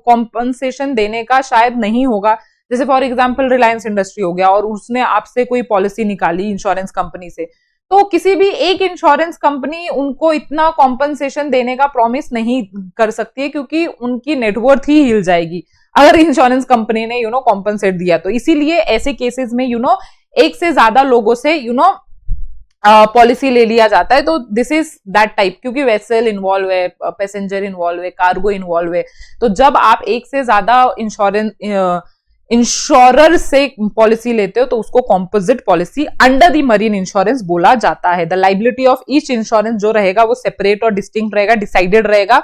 कॉम्पनसेशन देने का शायद नहीं होगा। जैसे फॉर एग्जांपल रिलायंस इंडस्ट्री हो गया और उसने आपसे कोई पॉलिसी निकाली इंश्योरेंस कंपनी से, तो किसी भी एक इंश्योरेंस कंपनी उनको इतना कॉम्पनसेशन देने का प्रॉमिस नहीं कर सकती है, क्योंकि उनकी नेटवर्थ ही हिल जाएगी अगर इंश्योरेंस कंपनी ने कॉम्पनसेट दिया। तो इसीलिए ऐसे केसेस में एक से ज्यादा लोगों से पॉलिसी ले लिया जाता है। तो दिस इज दैट टाइप, क्योंकि वेसल इन्वॉल्व है, पैसेंजर इन्वॉल्व है, कार्गो इन्वॉल्व है, तो जब आप एक से ज्यादा इंश्योरर से पॉलिसी लेते हो तो उसको composite policy under the marine insurance बोला जाता है। The liability of each insurance जो रहेगा वो सेपरेट और डिस्टिंक्ट रहेगा, डिसाइडेड रहेगा,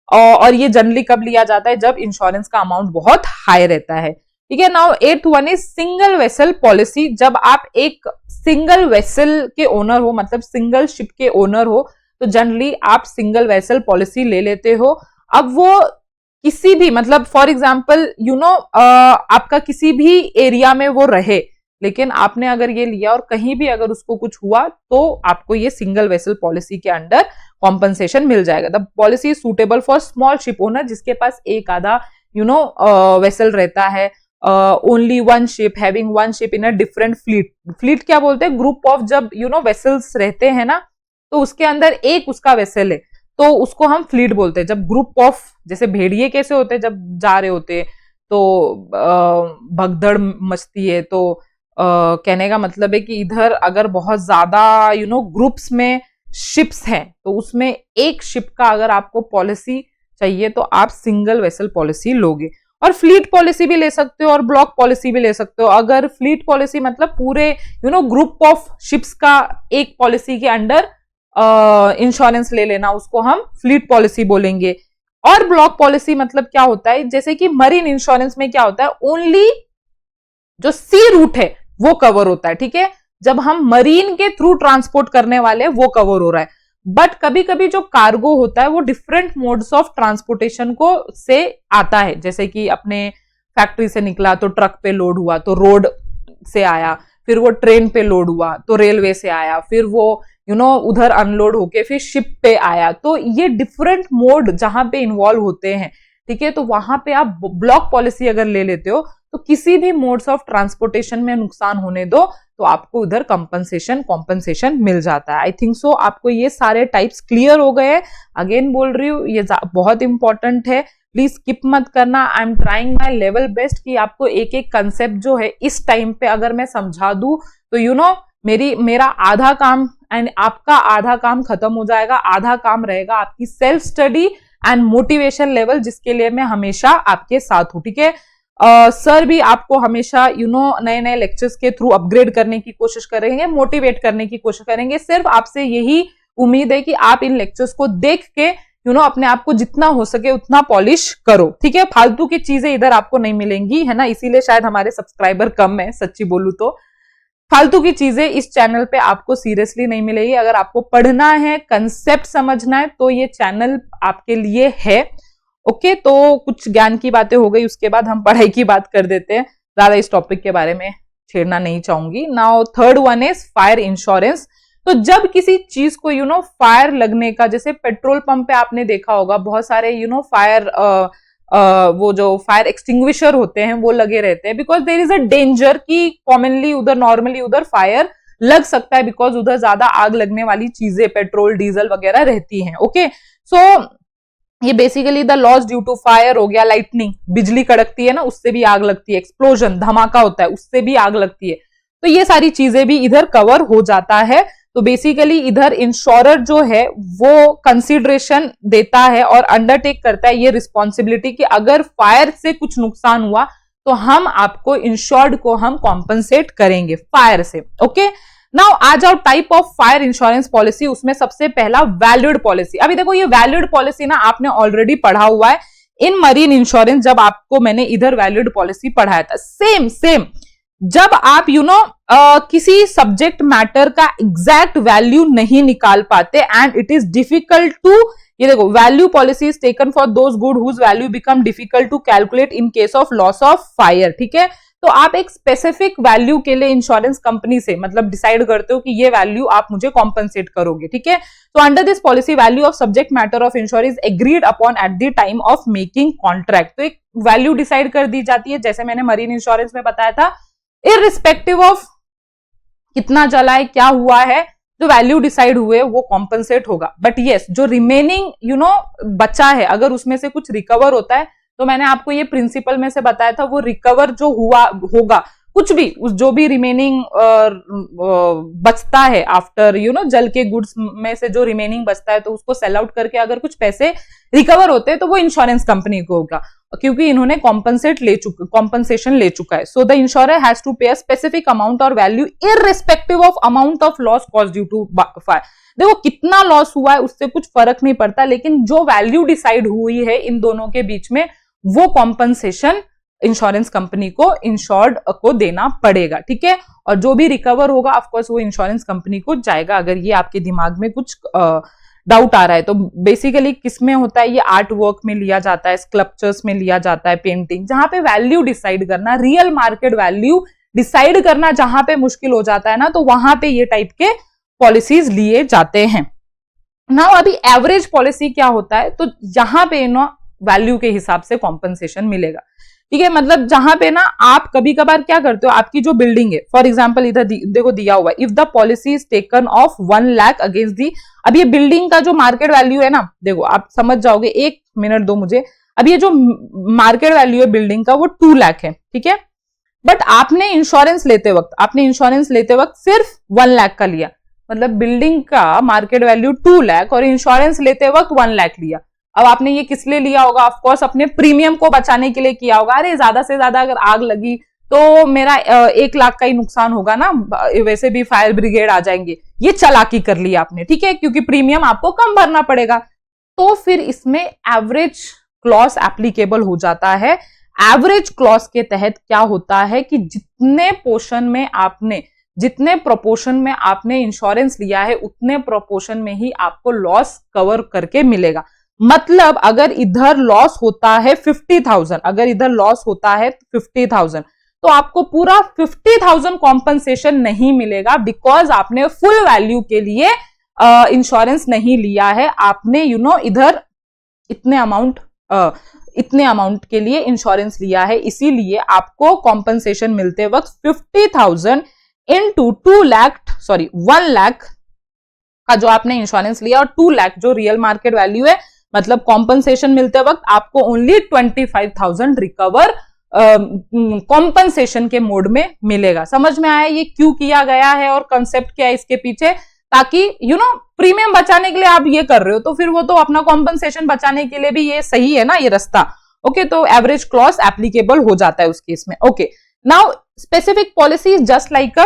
और ये जनरली कब लिया जाता है, जब इंश्योरेंस का अमाउंट बहुत हाई रहता है, ठीक है। Now 8th one is single vessel policy. जब आप एक सिंगल वेसल के ओनर हो, मतलब सिंगल शिप के ओनर हो, तो जनरली आप सिंगल वेसल पॉलिसी ले लेते हो। अब वो किसी भी, मतलब फॉर एग्जाम्पल आपका किसी भी एरिया में वो रहे, लेकिन आपने अगर ये लिया और कहीं भी अगर उसको कुछ हुआ तो आपको ये सिंगल वेसल पॉलिसी के अंडर कॉम्पनसेशन मिल जाएगा। The policy is suitable for small ship owner, जिसके पास एक आधा वेसल रहता है, only one ship, having one ship in a different fleet. Fleet क्या बोलते हैं, ग्रुप ऑफ जब वेसल्स रहते हैं ना, तो उसके अंदर एक उसका वेसल है, तो उसको हम फ्लीट बोलते हैं। जब ग्रुप ऑफ, जैसे भेड़िए कैसे होते हैं, जब जा रहे होते हैं तो भगदड़ मचती है, तो कहने का मतलब है कि इधर अगर बहुत ज्यादा ग्रुप्स में शिप्स हैं, तो उसमें एक शिप का अगर आपको पॉलिसी चाहिए तो आप सिंगल वेसल पॉलिसी लोगे। और फ्लीट पॉलिसी भी ले सकते हो और ब्लॉक पॉलिसी भी ले सकते हो। अगर फ्लीट पॉलिसी मतलब पूरे ग्रुप ऑफ शिप्स का एक पॉलिसी के अंडर इंश्योरेंस ले लेना, उसको हम फ्लीट पॉलिसी बोलेंगे। और ब्लॉक पॉलिसी मतलब क्या होता है, जैसे कि मरीन इंश्योरेंस में क्या होता है, ओनली जो सी रूट है वो कवर होता है, ठीक है। जब हम मरीन के थ्रू ट्रांसपोर्ट करने वाले वो कवर हो रहा है, बट कभी कभी जो कार्गो होता है वो डिफरेंट मोड्स ऑफ ट्रांसपोर्टेशन को से आता है, जैसे कि अपने फैक्ट्री से निकला तो ट्रक पे लोड हुआ तो रोड से आया, फिर वो ट्रेन पे लोड हुआ तो रेलवे से आया, फिर वो उधर अनलोड होके फिर शिप पे आया। तो ये डिफरेंट मोड जहां पे इन्वॉल्व होते हैं, ठीक है। तो वहां पे आप ब्लॉक पॉलिसी अगर ले लेते हो तो किसी भी मोड्स ऑफ ट्रांसपोर्टेशन में नुकसान होने दो तो आपको उधर कॉम्पनसेशन मिल जाता है। आई थिंक सो आपको ये सारे टाइप्स क्लियर हो गए। अगेन बोल रही हूँ, ये बहुत इंपॉर्टेंट है, प्लीज स्किप मत करना। I am trying my level best कि आपको एक एक कंसेप्ट जो है इस टाइम पे अगर मैं समझा दूं तो मेरा आधा काम एंड आपका आधा काम खत्म हो जाएगा। आधा काम रहेगा आपकी self study and motivation level, जिसके लिए मैं हमेशा आपके साथ हूं, ठीक है। सर भी आपको हमेशा नए नए लेक्चर्स के थ्रू अपग्रेड करने की कोशिश करेंगे, मोटिवेट करने की कोशिश करेंगे। सिर्फ आपसे यही उम्मीद है कि आप इन लेक्चर्स को देख के अपने आप को जितना हो सके उतना पॉलिश करो, ठीक है। फालतू की चीजें इधर आपको नहीं मिलेंगी, है ना, इसीलिए शायद हमारे सब्सक्राइबर कम है, सच्ची बोलूं तो। फालतू की चीजें इस चैनल पे आपको सीरियसली नहीं मिलेगी। अगर आपको पढ़ना है, कंसेप्ट समझना है, तो ये चैनल आपके लिए है, ओके। तो कुछ ज्ञान की बातें हो गई, उसके बाद हम पढ़ाई की बात कर देते हैं। ज्यादा इस टॉपिक के बारे में छेड़ना नहीं चाहूंगी। Now third one is fire insurance. तो जब किसी चीज को फायर लगने का, जैसे पेट्रोल पंप पे आपने देखा होगा बहुत सारे फायर वो जो फायर एक्सटिंग्विशर होते हैं वो लगे रहते हैं, because there is a danger कि कॉमनली उधर नॉर्मली उधर फायर लग सकता है, बिकॉज उधर ज्यादा आग लगने वाली चीजें पेट्रोल डीजल वगैरह रहती हैं, ओके। सो ये basically the loss due to fire हो गया, लाइटनिंग, बिजली कड़कती है ना, उससे भी आग लगती है, एक्सप्लोजन, धमाका होता है, उससे भी आग लगती है। तो ये सारी चीजें भी इधर कवर हो जाता है। तो बेसिकली इधर इंश्योरर जो है वो कंसिडरेशन देता है और अंडरटेक करता है ये रिस्पॉन्सिबिलिटी कि अगर फायर से कुछ नुकसान हुआ तो हम आपको इंश्योर्ड को हम कॉम्पनसेट करेंगे फायर से, ओके। नाउ आ जाओ type of fire insurance policy. उसमें सबसे पहला वैल्यूड पॉलिसी। अभी देखो ये वैल्यूड पॉलिसी ना आपने ऑलरेडी पढ़ा हुआ है इन मरीन इंश्योरेंस, जब आपको मैंने इधर वैल्यूड पॉलिसी पढ़ाया था। सेम जब आप किसी सब्जेक्ट मैटर का एग्जैक्ट वैल्यू नहीं निकाल पाते and it is difficult to, ये देखो, value policy is taken for those good whose value become difficult to calculate in case of loss of fire, ठीक है। तो आप एक स्पेसिफिक वैल्यू के लिए इंश्योरेंस कंपनी से मतलब डिसाइड करते हो कि ये वैल्यू आप मुझे कॉम्पनसेट करोगे, ठीक है। तो under this policy value of subject matter of insurance agreed upon eight the time of making contract. तो एक वैल्यू डिसाइड कर दी जाती है, जैसे मैंने मरीन इंश्योरेंस में बताया था, इररिस्पेक्टिव ऑफ कितना जला है, क्या हुआ है, जो वैल्यू डिसाइड हुए वो कॉम्पनसेट होगा। बट यस, जो रिमेनिंग बचा है, अगर उसमें से कुछ रिकवर होता है, तो मैंने आपको ये प्रिंसिपल में से बताया था, वो रिकवर जो हुआ होगा, कुछ भी जो भी रिमेनिंग बचता है आफ्टर जल के गुड्स में से जो रिमेनिंग बचता है, तो उसको सेल आउट करके अगर कुछ पैसे रिकवर होते हैं तो वो इंश्योरेंस कंपनी को होगा, क्योंकि इन्होंने कॉम्पनसेशन ले चुका है। So the insurer has to pay a specific amount और value irrespective of amount of loss caused due to fire. देखो कितना लॉस हुआ है उससे कुछ फर्क नहीं पड़ता, लेकिन जो वैल्यू डिसाइड हुई है इन दोनों के बीच में, वो कॉम्पनसेशन इंश्योरेंस कंपनी को इंश्योर्ड को देना पड़ेगा, ठीक है। और जो भी रिकवर होगा ऑफकोर्स वो इंश्योरेंस कंपनी को जाएगा, अगर ये आपके दिमाग में कुछ डाउट आ रहा है। तो बेसिकली किसमें होता है, ये आर्ट वर्क में लिया जाता है, स्कल्पचर्स में लिया जाता है, पेंटिंग, जहां पे वैल्यू डिसाइड करना, रियल मार्केट वैल्यू डिसाइड करना जहां पे मुश्किल हो जाता है ना, तो वहां पे ये टाइप के पॉलिसीज लिए जाते हैं। नाउ अभी एवरेज पॉलिसी क्या होता है, तो जहां पे वैल्यू के हिसाब से कॉम्पनसेशन मिलेगा, ठीक है। मतलब जहां पे ना आप कभी कभार क्या करते हो, आपकी जो बिल्डिंग है, फॉर एग्जांपल इधर देखो दिया हुआ है, if the policy is taken of 1 lakh against the, अब ये बिल्डिंग का जो मार्केट वैल्यू है ना, देखो आप समझ जाओगे, 1 मिनट दो मुझे। अब ये जो मार्केट वैल्यू है बिल्डिंग का वो 2 लाख है, ठीक है। बट आपने इंश्योरेंस लेते वक्त सिर्फ 1 लाख का लिया, मतलब बिल्डिंग का मार्केट वैल्यू 2 लाख और इंश्योरेंस लेते वक्त 1 लाख लिया। अब आपने ये किस लिए लिया होगा, ऑफ कोर्स अपने प्रीमियम को बचाने के लिए किया होगा। अरे ज्यादा से ज्यादा अगर आग लगी तो मेरा 1 लाख का ही नुकसान होगा ना, वैसे भी फायर ब्रिगेड आ जाएंगे, ये चालाकी कर ली आपने, ठीक है, क्योंकि प्रीमियम आपको कम भरना पड़ेगा। तो फिर इसमें एवरेज क्लॉज एप्लीकेबल हो जाता है। एवरेज क्लॉज के तहत क्या होता है कि जितने पोर्शन में आपने जितने प्रोपोर्शन में आपने इंश्योरेंस लिया है उतने प्रोपोर्शन में ही आपको लॉस कवर करके मिलेगा। मतलब अगर इधर लॉस होता है 50,000, अगर इधर लॉस होता है 50,000, तो आपको पूरा 50,000 कॉम्पनसेशन नहीं मिलेगा, बिकॉज आपने फुल वैल्यू के लिए इंश्योरेंस नहीं लिया है। आपने इधर इतने अमाउंट के लिए इंश्योरेंस लिया है, इसीलिए आपको कॉम्पनसेशन मिलते वक्त 50,000 इंटू 1 लाख का जो आपने इंश्योरेंस लिया और 2 लाख जो रियल मार्केट वैल्यू है, मतलब कॉम्पनसेशन मिलते वक्त आपको ओनली 25,000 रिकवर कॉम्पनसेशन के मोड में मिलेगा। समझ में आया ये क्यों किया गया है और कंसेप्ट क्या है इसके पीछे? ताकि प्रीमियम बचाने के लिए आप ये कर रहे हो, तो फिर वो तो अपना कॉम्पनसेशन बचाने के लिए भी ये सही है ना, ये रास्ता। ओके, तो एवरेज क्लॉज एप्लीकेबल हो जाता है उस केस में। Okay, now specific policy just like a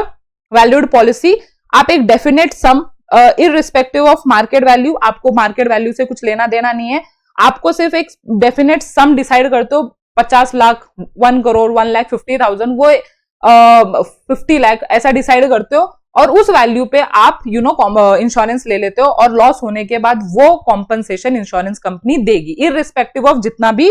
valued policy. आप एक definite sum irrespective of market value, आपको मार्केट वैल्यू से कुछ लेना देना नहीं है, आपको सिर्फ एक डेफिनेट सम डिसाइड करते हो, 50 लाख, 1 करोड़, 1,50,000, वो 50 लाख ऐसा डिसाइड करते हो और उस वैल्यू पे आप इंश्योरेंस ले लेते हो और लॉस होने के बाद वो कॉम्पनसेशन इंश्योरेंस कंपनी देगी, इररिस्पेक्टिव ऑफ जितना भी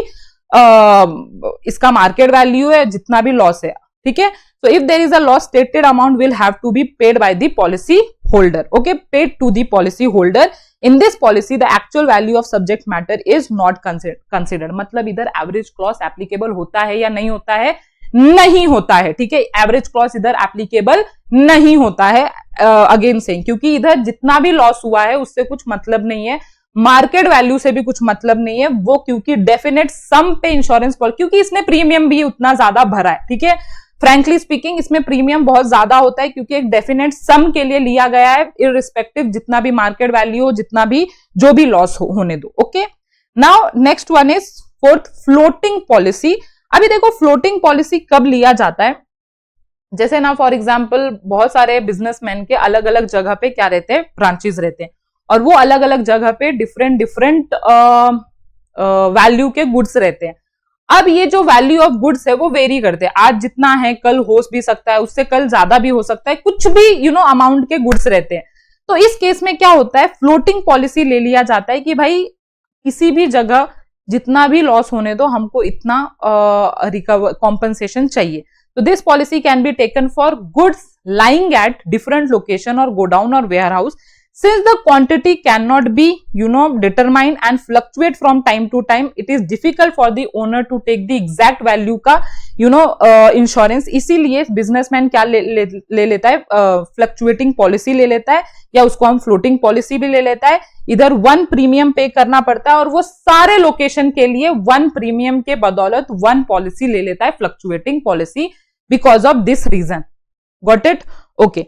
इसका मार्केट वैल्यू है, जितना भी लॉस है। ठीक है, so if there is a loss, stated amount will have to be paid by the policy holder. Okay, paid to the policy holder. In this policy, the actual value of subject matter is not considered. मतलब इधर एवरेज क्लॉज एप्लीकेबल होता है या नहीं होता है? नहीं होता है। ठीक है, एवरेज क्लॉज इधर एप्लीकेबल नहीं होता है, अगेन से, क्योंकि इधर जितना भी लॉस हुआ है उससे कुछ मतलब नहीं है, मार्केट वैल्यू से भी कुछ मतलब नहीं है वो, क्योंकि डेफिनेट सम पे इंश्योरेंस, क्योंकि इसने प्रीमियम भी उतना ज्यादा भरा है। ठीक है, फ्रैंकली स्पीकिंग इसमें प्रीमियम बहुत ज्यादा होता है क्योंकि एक डेफिनेट सम के लिए लिया गया है, इररिस्पेक्टिव जितना भी मार्केट वैल्यू हो, जितना भी जो भी लॉस होने दो। Okay, now next one is fourth, floating policy. अभी देखो फ्लोटिंग पॉलिसी कब लिया जाता है? जैसे ना फॉर एग्जांपल बहुत सारे बिजनेसमैन के अलग अलग जगह पे क्या रहते हैं, ब्रांचेस रहते हैं, और वो अलग अलग जगह पे डिफरेंट वैल्यू के गुड्स रहते हैं। अब ये जो वैल्यू ऑफ गुड्स है वो वेरी करते हैं, आज जितना है कल हो भी सकता है, उससे कल ज्यादा भी हो सकता है, कुछ भी अमाउंट के गुड्स रहते हैं। तो इस केस में क्या होता है, फ्लोटिंग पॉलिसी ले लिया जाता है कि भाई किसी भी जगह जितना भी लॉस होने दो, हमको इतना रिकवर कॉम्पनसेशन चाहिए। तो this policy can be taken for goods lying at different location और गोडाउन और warehouse. Since the quantity cannot be, determined and fluctuate from time to time, it is difficult for the owner to take the exact value का, इंश्योरेंस. इसीलिए बिजनेसमैन क्या ले लेता है, फ्लक्चुएटिंग पॉलिसी ले लेता है, या उसको हम फ्लोटिंग पॉलिसी भी ले लेता है. इधर 1 प्रीमियम पे करना पड़ता है और वो सारे लोकेशन के लिए 1 प्रीमियम के बदौलत 1 पॉलिसी ले लेता है, fluctuating policy, because of this reason. Got it? Okay.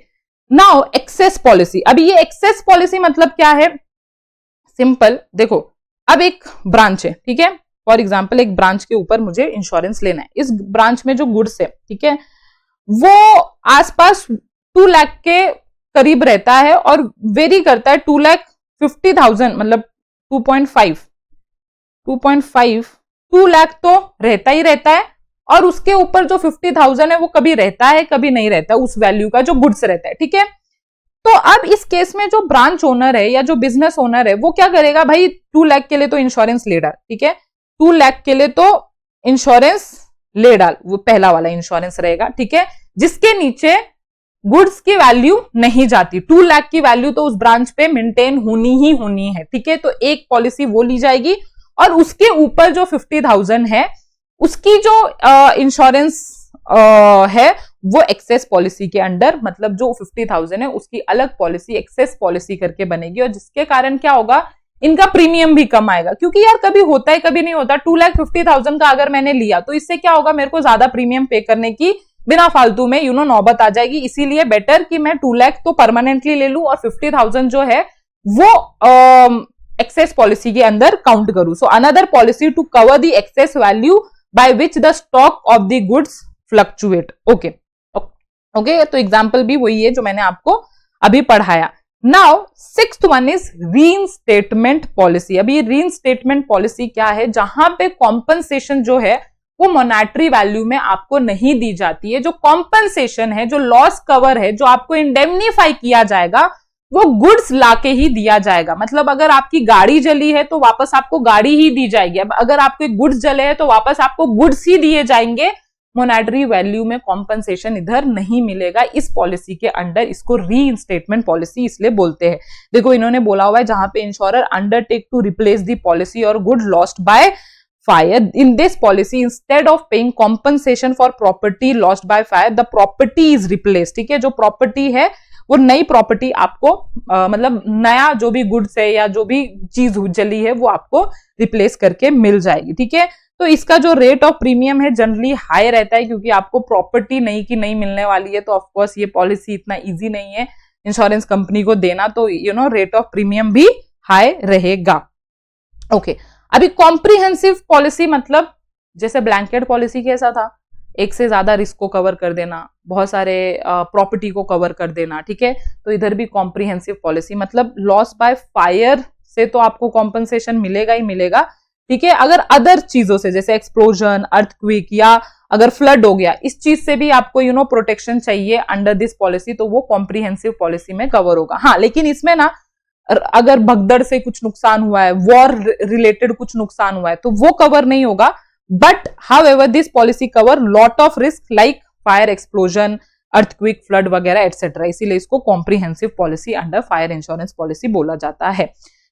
Now excess policy. अभी ये एक्सेस पॉलिसी मतलब क्या है? सिंपल देखो, अब एक ब्रांच है, ठीक है, फॉर एग्जांपल एक ब्रांच के ऊपर मुझे इंश्योरेंस लेना है. इस ब्रांच में जो गुड्स है, ठीक है, वो आसपास 2 लाख के करीब रहता है और वेरी करता है. 2,50,000 मतलब 2 लाख तो रहता ही रहता है, और उसके ऊपर जो 50,000 है वो कभी रहता है कभी नहीं रहता, उस वैल्यू का जो गुड्स रहता है. ठीक है, तो अब इस केस में जो ब्रांच ओनर है या जो बिजनेस ओनर है वो क्या करेगा, भाई 2 लाख के लिए तो इंश्योरेंस ले डाल. ठीक है, 2 लाख के लिए तो इंश्योरेंस ले डाल, वो पहला वाला इंश्योरेंस रहेगा. ठीक है, जिसके नीचे गुड्स की वैल्यू नहीं जाती. 2 लाख की वैल्यू तो उस ब्रांच पे मेंटेन होनी ही होनी है. ठीक है, तो एक पॉलिसी वो ली जाएगी, और उसके ऊपर जो 50,000 है उसकी जो इंश्योरेंस है वो एक्सेस पॉलिसी के अंडर, मतलब जो 50,000 है उसकी अलग पॉलिसी एक्सेस पॉलिसी करके बनेगी, और जिसके कारण क्या होगा, इनका प्रीमियम भी कम आएगा. क्योंकि यार कभी होता है कभी नहीं होता. 2,50,000 का अगर मैंने लिया तो इससे क्या होगा, मेरे को ज्यादा प्रीमियम पे करने की बिना फालतू में नौबत आ जाएगी. इसीलिए बेटर कि मैं 2 लाख तो परमानेंटली ले लूं और 50,000 जो है वो एक्सेस पॉलिसी के अंदर काउंट करूं. So another policy to cover the excess value by which the stock of the goods fluctuate. Okay. तो एग्जाम्पल भी वही है जो मैंने आपको अभी पढ़ाया. Now 6th one is reinstatement policy. अभी reinstatement policy क्या है, जहां पे कॉम्पनसेशन जो है वो मॉनेटरी वैल्यू में आपको नहीं दी जाती है। जो कॉम्पनसेशन है, जो लॉस कवर है, जो आपको इंडेमनीफाई किया जाएगा, वो गुड्स लाके ही दिया जाएगा। मतलब अगर आपकी गाड़ी जली है तो वापस आपको गाड़ी ही दी जाएगी, अगर आपके गुड्स जले हैं तो वापस आपको गुड्स ही दिए जाएंगे। मॉनेटरी वैल्यू में कॉम्पनसेशन इधर नहीं मिलेगा इस पॉलिसी के अंडर। इसको रीइंस्टेटमेंट पॉलिसी इसलिए बोलते हैं। देखो इन्होंने बोला हुआ है जहां पे insurer undertake to replace the policy और good lost by fire, in this policy instead of paying compensation for property lost by fire the property is replace. ठीक है, जो प्रॉपर्टी है वो नई प्रॉपर्टी आपको मतलब नया जो भी गुड्स है या जो भी चीज जली है वो आपको रिप्लेस करके मिल जाएगी। ठीक है, तो इसका जो रेट ऑफ प्रीमियम है जनरली हाई रहता है, क्योंकि आपको प्रॉपर्टी नई की नई मिलने वाली है। तो ऑफकोर्स ये पॉलिसी इतना इजी नहीं है इंश्योरेंस कंपनी को देना, तो रेट ऑफ प्रीमियम भी हाई रहेगा। ओके, अभी कॉम्प्रिहेंसिव पॉलिसी मतलब जैसे ब्लैंकेट पॉलिसी कैसा था, एक से ज्यादा रिस्क को कवर कर देना, बहुत सारे प्रॉपर्टी को कवर कर देना। ठीक है, तो इधर भी कॉम्प्रिहेंसिव पॉलिसी मतलब लॉस बाय फायर से तो आपको कॉम्पनसेशन मिलेगा ही मिलेगा। ठीक है, अगर अदर चीजों से जैसे एक्सप्लोजन, अर्थक्वेक या अगर फ्लड हो गया, इस चीज से भी आपको प्रोटेक्शन चाहिए अंडर दिस पॉलिसी, तो वो कॉम्प्रिहेंसिव पॉलिसी में कवर होगा। हाँ, लेकिन इसमें ना अगर भगदड़ से कुछ नुकसान हुआ है, वॉर रिलेटेड कुछ नुकसान हुआ है, तो वो कवर नहीं होगा। But however this policy cover lot of risk like fire, explosion, earthquake, flood वगैरह एटसेट्रा, इसीलिए इसको comprehensive policy under fire insurance policy बोला जाता है।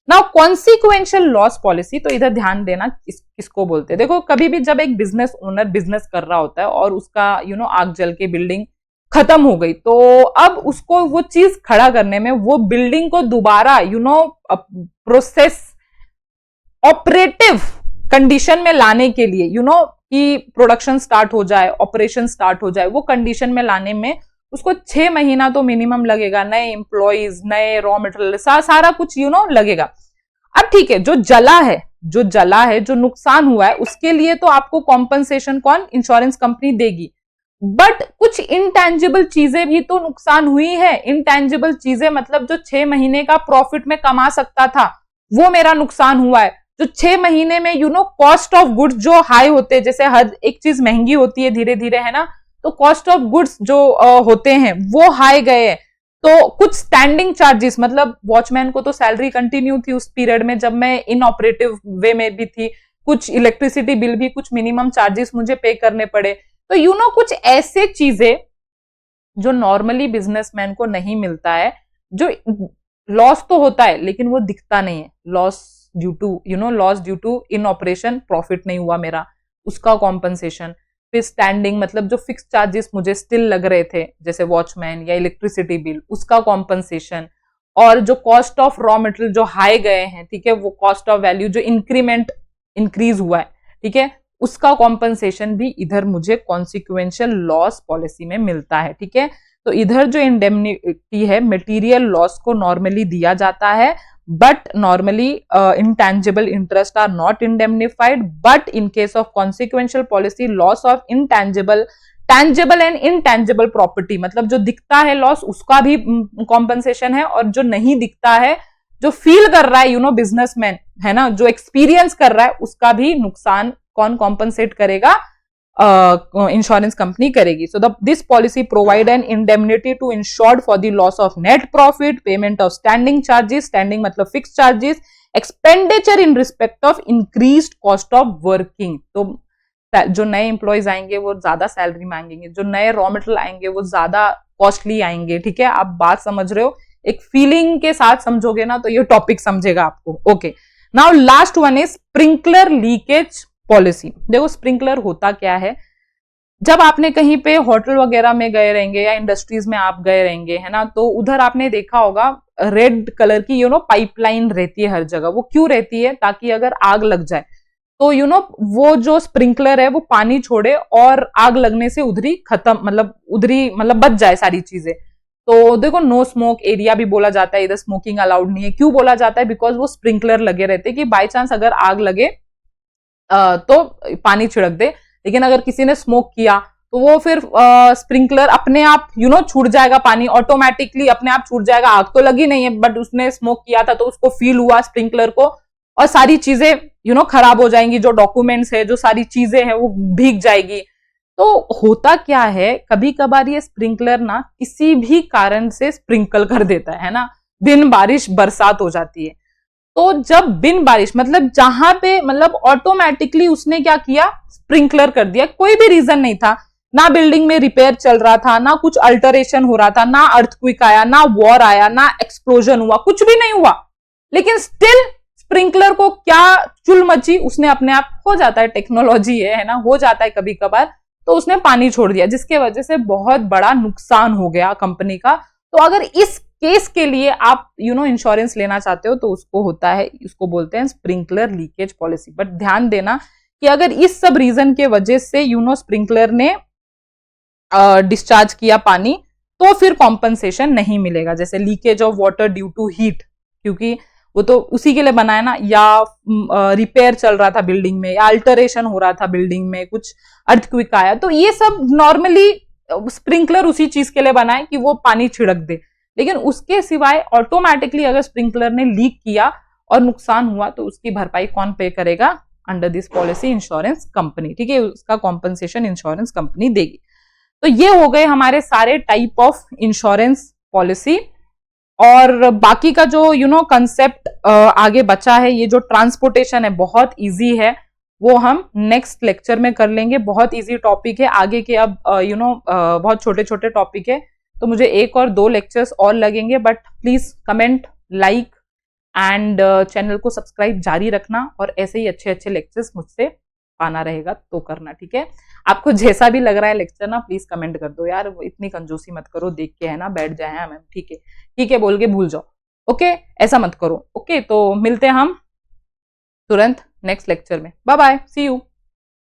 नाउ कॉन्सिक्वेंशियल लॉस पॉलिसी, तो इधर ध्यान देना किसको बोलते हैं। देखो कभी भी जब एक बिजनेस ओनर बिजनेस कर रहा होता है और उसका आग जल के बिल्डिंग खत्म हो गई, तो अब उसको वो चीज खड़ा करने में, वो बिल्डिंग को दोबारा प्रोसेस ऑपरेटिव कंडीशन में लाने के लिए कि प्रोडक्शन स्टार्ट हो जाए, ऑपरेशन स्टार्ट हो जाए, वो कंडीशन में लाने में उसको 6 महीना तो मिनिमम लगेगा। नए एम्प्लॉइज, नए रॉ मटेरियल, सारा कुछ लगेगा। अब ठीक है, जो जला है, जो नुकसान हुआ है, उसके लिए तो आपको कॉम्पनसेशन कौन, इंश्योरेंस कंपनी देगी। बट कुछ इंटेंजिबल चीजें भी तो नुकसान हुई है। इंटेंजिबल चीजें मतलब जो 6 महीने का प्रॉफिट में कमा सकता था, वो मेरा नुकसान हुआ है। जो 6 महीने में कॉस्ट ऑफ गुड्स जो हाई होते हैं, जैसे हर एक चीज महंगी होती है धीरे धीरे, है ना, तो कॉस्ट ऑफ गुड्स जो होते हैं वो हाई गए। तो कुछ स्टैंडिंग चार्जेस, मतलब वॉचमैन को तो सैलरी कंटिन्यू थी उस पीरियड में जब मैं इन ऑपरेटिव वे में भी थी, कुछ इलेक्ट्रिसिटी बिल भी, कुछ मिनिमम चार्जेस मुझे पे करने पड़े। तो कुछ ऐसे चीजें जो नॉर्मली बिजनेसमैन को नहीं मिलता है, जो लॉस तो होता है लेकिन वो दिखता नहीं है। Loss due to in operation, profit नहीं हुआ मेरा, उसका कॉम्पनसेशन। फिर स्टैंडिंग मतलब जो फिक्स चार्जेस मुझे स्टिल लग रहे थे, जैसे वॉचमैन या इलेक्ट्रिसिटी बिल, उसका कॉम्पनसेशन। और जो कॉस्ट ऑफ रॉ मटेरियल जो हाई गए हैं, ठीक है, वो कॉस्ट ऑफ वैल्यू जो इंक्रीज हुआ है, ठीक है, उसका कॉम्पनसेशन भी इधर मुझे कॉन्सिक्वेंशियल लॉस पॉलिसी में मिलता है। ठीक है, तो इधर जो इंडेमनिटी है, मटेरियल लॉस को नॉर्मली दिया जाता है, but normally intangible interest are not indemnified, but in case of consequential policy loss of tangible and intangible property, मतलब जो दिखता है लॉस उसका भी कॉम्पनसेशन है, और जो नहीं दिखता है, जो फील कर रहा है बिजनेसमैन, है ना, जो एक्सपीरियंस कर रहा है, उसका भी नुकसान कौन कॉम्पनसेट करेगा, इंश्योरेंस कंपनी करेगी। So this policy provide an indemnity to insured for the loss of net profit, payment of standing charges, standing मतलब fix charges, expenditure in respect of increased cost of working. तो जो नए एम्प्लॉयज आएंगे वो ज्यादा सैलरी मांगेंगे, जो नए रॉ मटेरियल आएंगे वो ज्यादा कॉस्टली आएंगे। ठीक है, आप बात समझ रहे हो, एक फीलिंग के साथ समझोगे ना तो ये टॉपिक समझेगा आपको। Okay, now last one is sprinkler leakage policy. देखो स्प्रिंकलर होता क्या है, जब आपने कहीं पे होटल वगैरह में गए रहेंगे या इंडस्ट्रीज में आप गए रहेंगे, है ना, तो उधर आपने देखा होगा रेड कलर की पाइपलाइन रहती है हर जगह। वो क्यों रहती है, ताकि अगर आग लग जाए तो वो जो स्प्रिंकलर है वो पानी छोड़े और आग लगने से उधरी खत्म, मतलब बच जाए सारी चीजें। तो देखो नो स्मोक एरिया भी बोला जाता है, इधर स्मोकिंग अलाउड नहीं है। क्यों बोला जाता है, बिकॉज वो स्प्रिंकलर लगे रहते हैं कि बाई चांस अगर आग लगे तो पानी छिड़क दे। लेकिन अगर किसी ने स्मोक किया तो वो फिर स्प्रिंकलर अपने आप छूट जाएगा, पानी ऑटोमेटिकली अपने आप छूट जाएगा। आग तो लगी नहीं है बट उसने स्मोक किया था तो उसको फील हुआ स्प्रिंकलर को, और सारी चीजें खराब हो जाएंगी, जो डॉक्यूमेंट्स है, जो सारी चीजें हैं वो भीग जाएगी। तो होता क्या है, कभी कभार ये स्प्रिंकलर ना किसी भी कारण से स्प्रिंकल कर देता है ना, बिन बारिश बरसात हो जाती है। तो जब बिन बारिश मतलब जहां पे मतलब ऑटोमेटिकली उसने क्या किया, स्प्रिंकलर कर दिया, कोई भी रीजन नहीं था, ना बिल्डिंग में रिपेयर चल रहा था, ना कुछ अल्टरेशन हो रहा था, ना अर्थक्वेक आया, ना वॉर आया, ना एक्सप्लोजन हुआ, कुछ भी नहीं हुआ, लेकिन स्टिल स्प्रिंकलर को क्या चुल मची, उसने अपने आप, हो जाता है, टेक्नोलॉजी है ना, हो जाता है कभी कभार, तो उसने पानी छोड़ दिया, जिसके वजह से बहुत बड़ा नुकसान हो गया कंपनी का। तो अगर इस केस के लिए आप इंश्योरेंस लेना चाहते हो तो उसको होता है, उसको बोलते हैं स्प्रिंकलर लीकेज पॉलिसी। बट ध्यान देना कि अगर इस सब रीजन के वजह से स्प्रिंकलर ने डिस्चार्ज किया पानी, तो फिर कॉम्पनसेशन नहीं मिलेगा, जैसे leakage of water due to heat, क्योंकि वो तो उसी के लिए बना है ना, या रिपेयर चल रहा था बिल्डिंग में, या अल्टरेशन हो रहा था बिल्डिंग में, कुछ अर्थक्वेक आया, तो ये सब नॉर्मली स्प्रिंकलर उसी चीज के लिए बना है कि वो पानी छिड़क दे। लेकिन उसके सिवाय ऑटोमेटिकली अगर स्प्रिंकलर ने लीक किया और नुकसान हुआ तो उसकी भरपाई कौन पे करेगा, under this policy insurance company, ठीक है, उसका कॉम्पनसेशन इंश्योरेंस कंपनी देगी। तो ये हो गए हमारे सारे टाइप ऑफ इंश्योरेंस पॉलिसी। और बाकी का जो कंसेप्ट आगे बचा है, ये जो ट्रांसपोर्टेशन है बहुत इजी है, वो हम नेक्स्ट लेक्चर में कर लेंगे। बहुत इजी टॉपिक है, आगे के अब बहुत छोटे छोटे टॉपिक है, तो मुझे 1 और 2 लेक्चर्स और लगेंगे। But please comment, like and channel को सब्सक्राइब जारी रखना, और ऐसे ही अच्छे अच्छे लेक्चर्स मुझसे पाना रहेगा तो करना, ठीक है। आपको जैसा भी लग रहा है लेक्चर ना, प्लीज कमेंट कर दो यार, इतनी कंजूसी मत करो, देख के है ना बैठ जाए मैम, ठीक है बोल के भूल जाओ, ओके, ऐसा मत करो, ओके। तो मिलते हैं हम तुरंत नेक्स्ट लेक्चर में, बाय बाय, सी यू।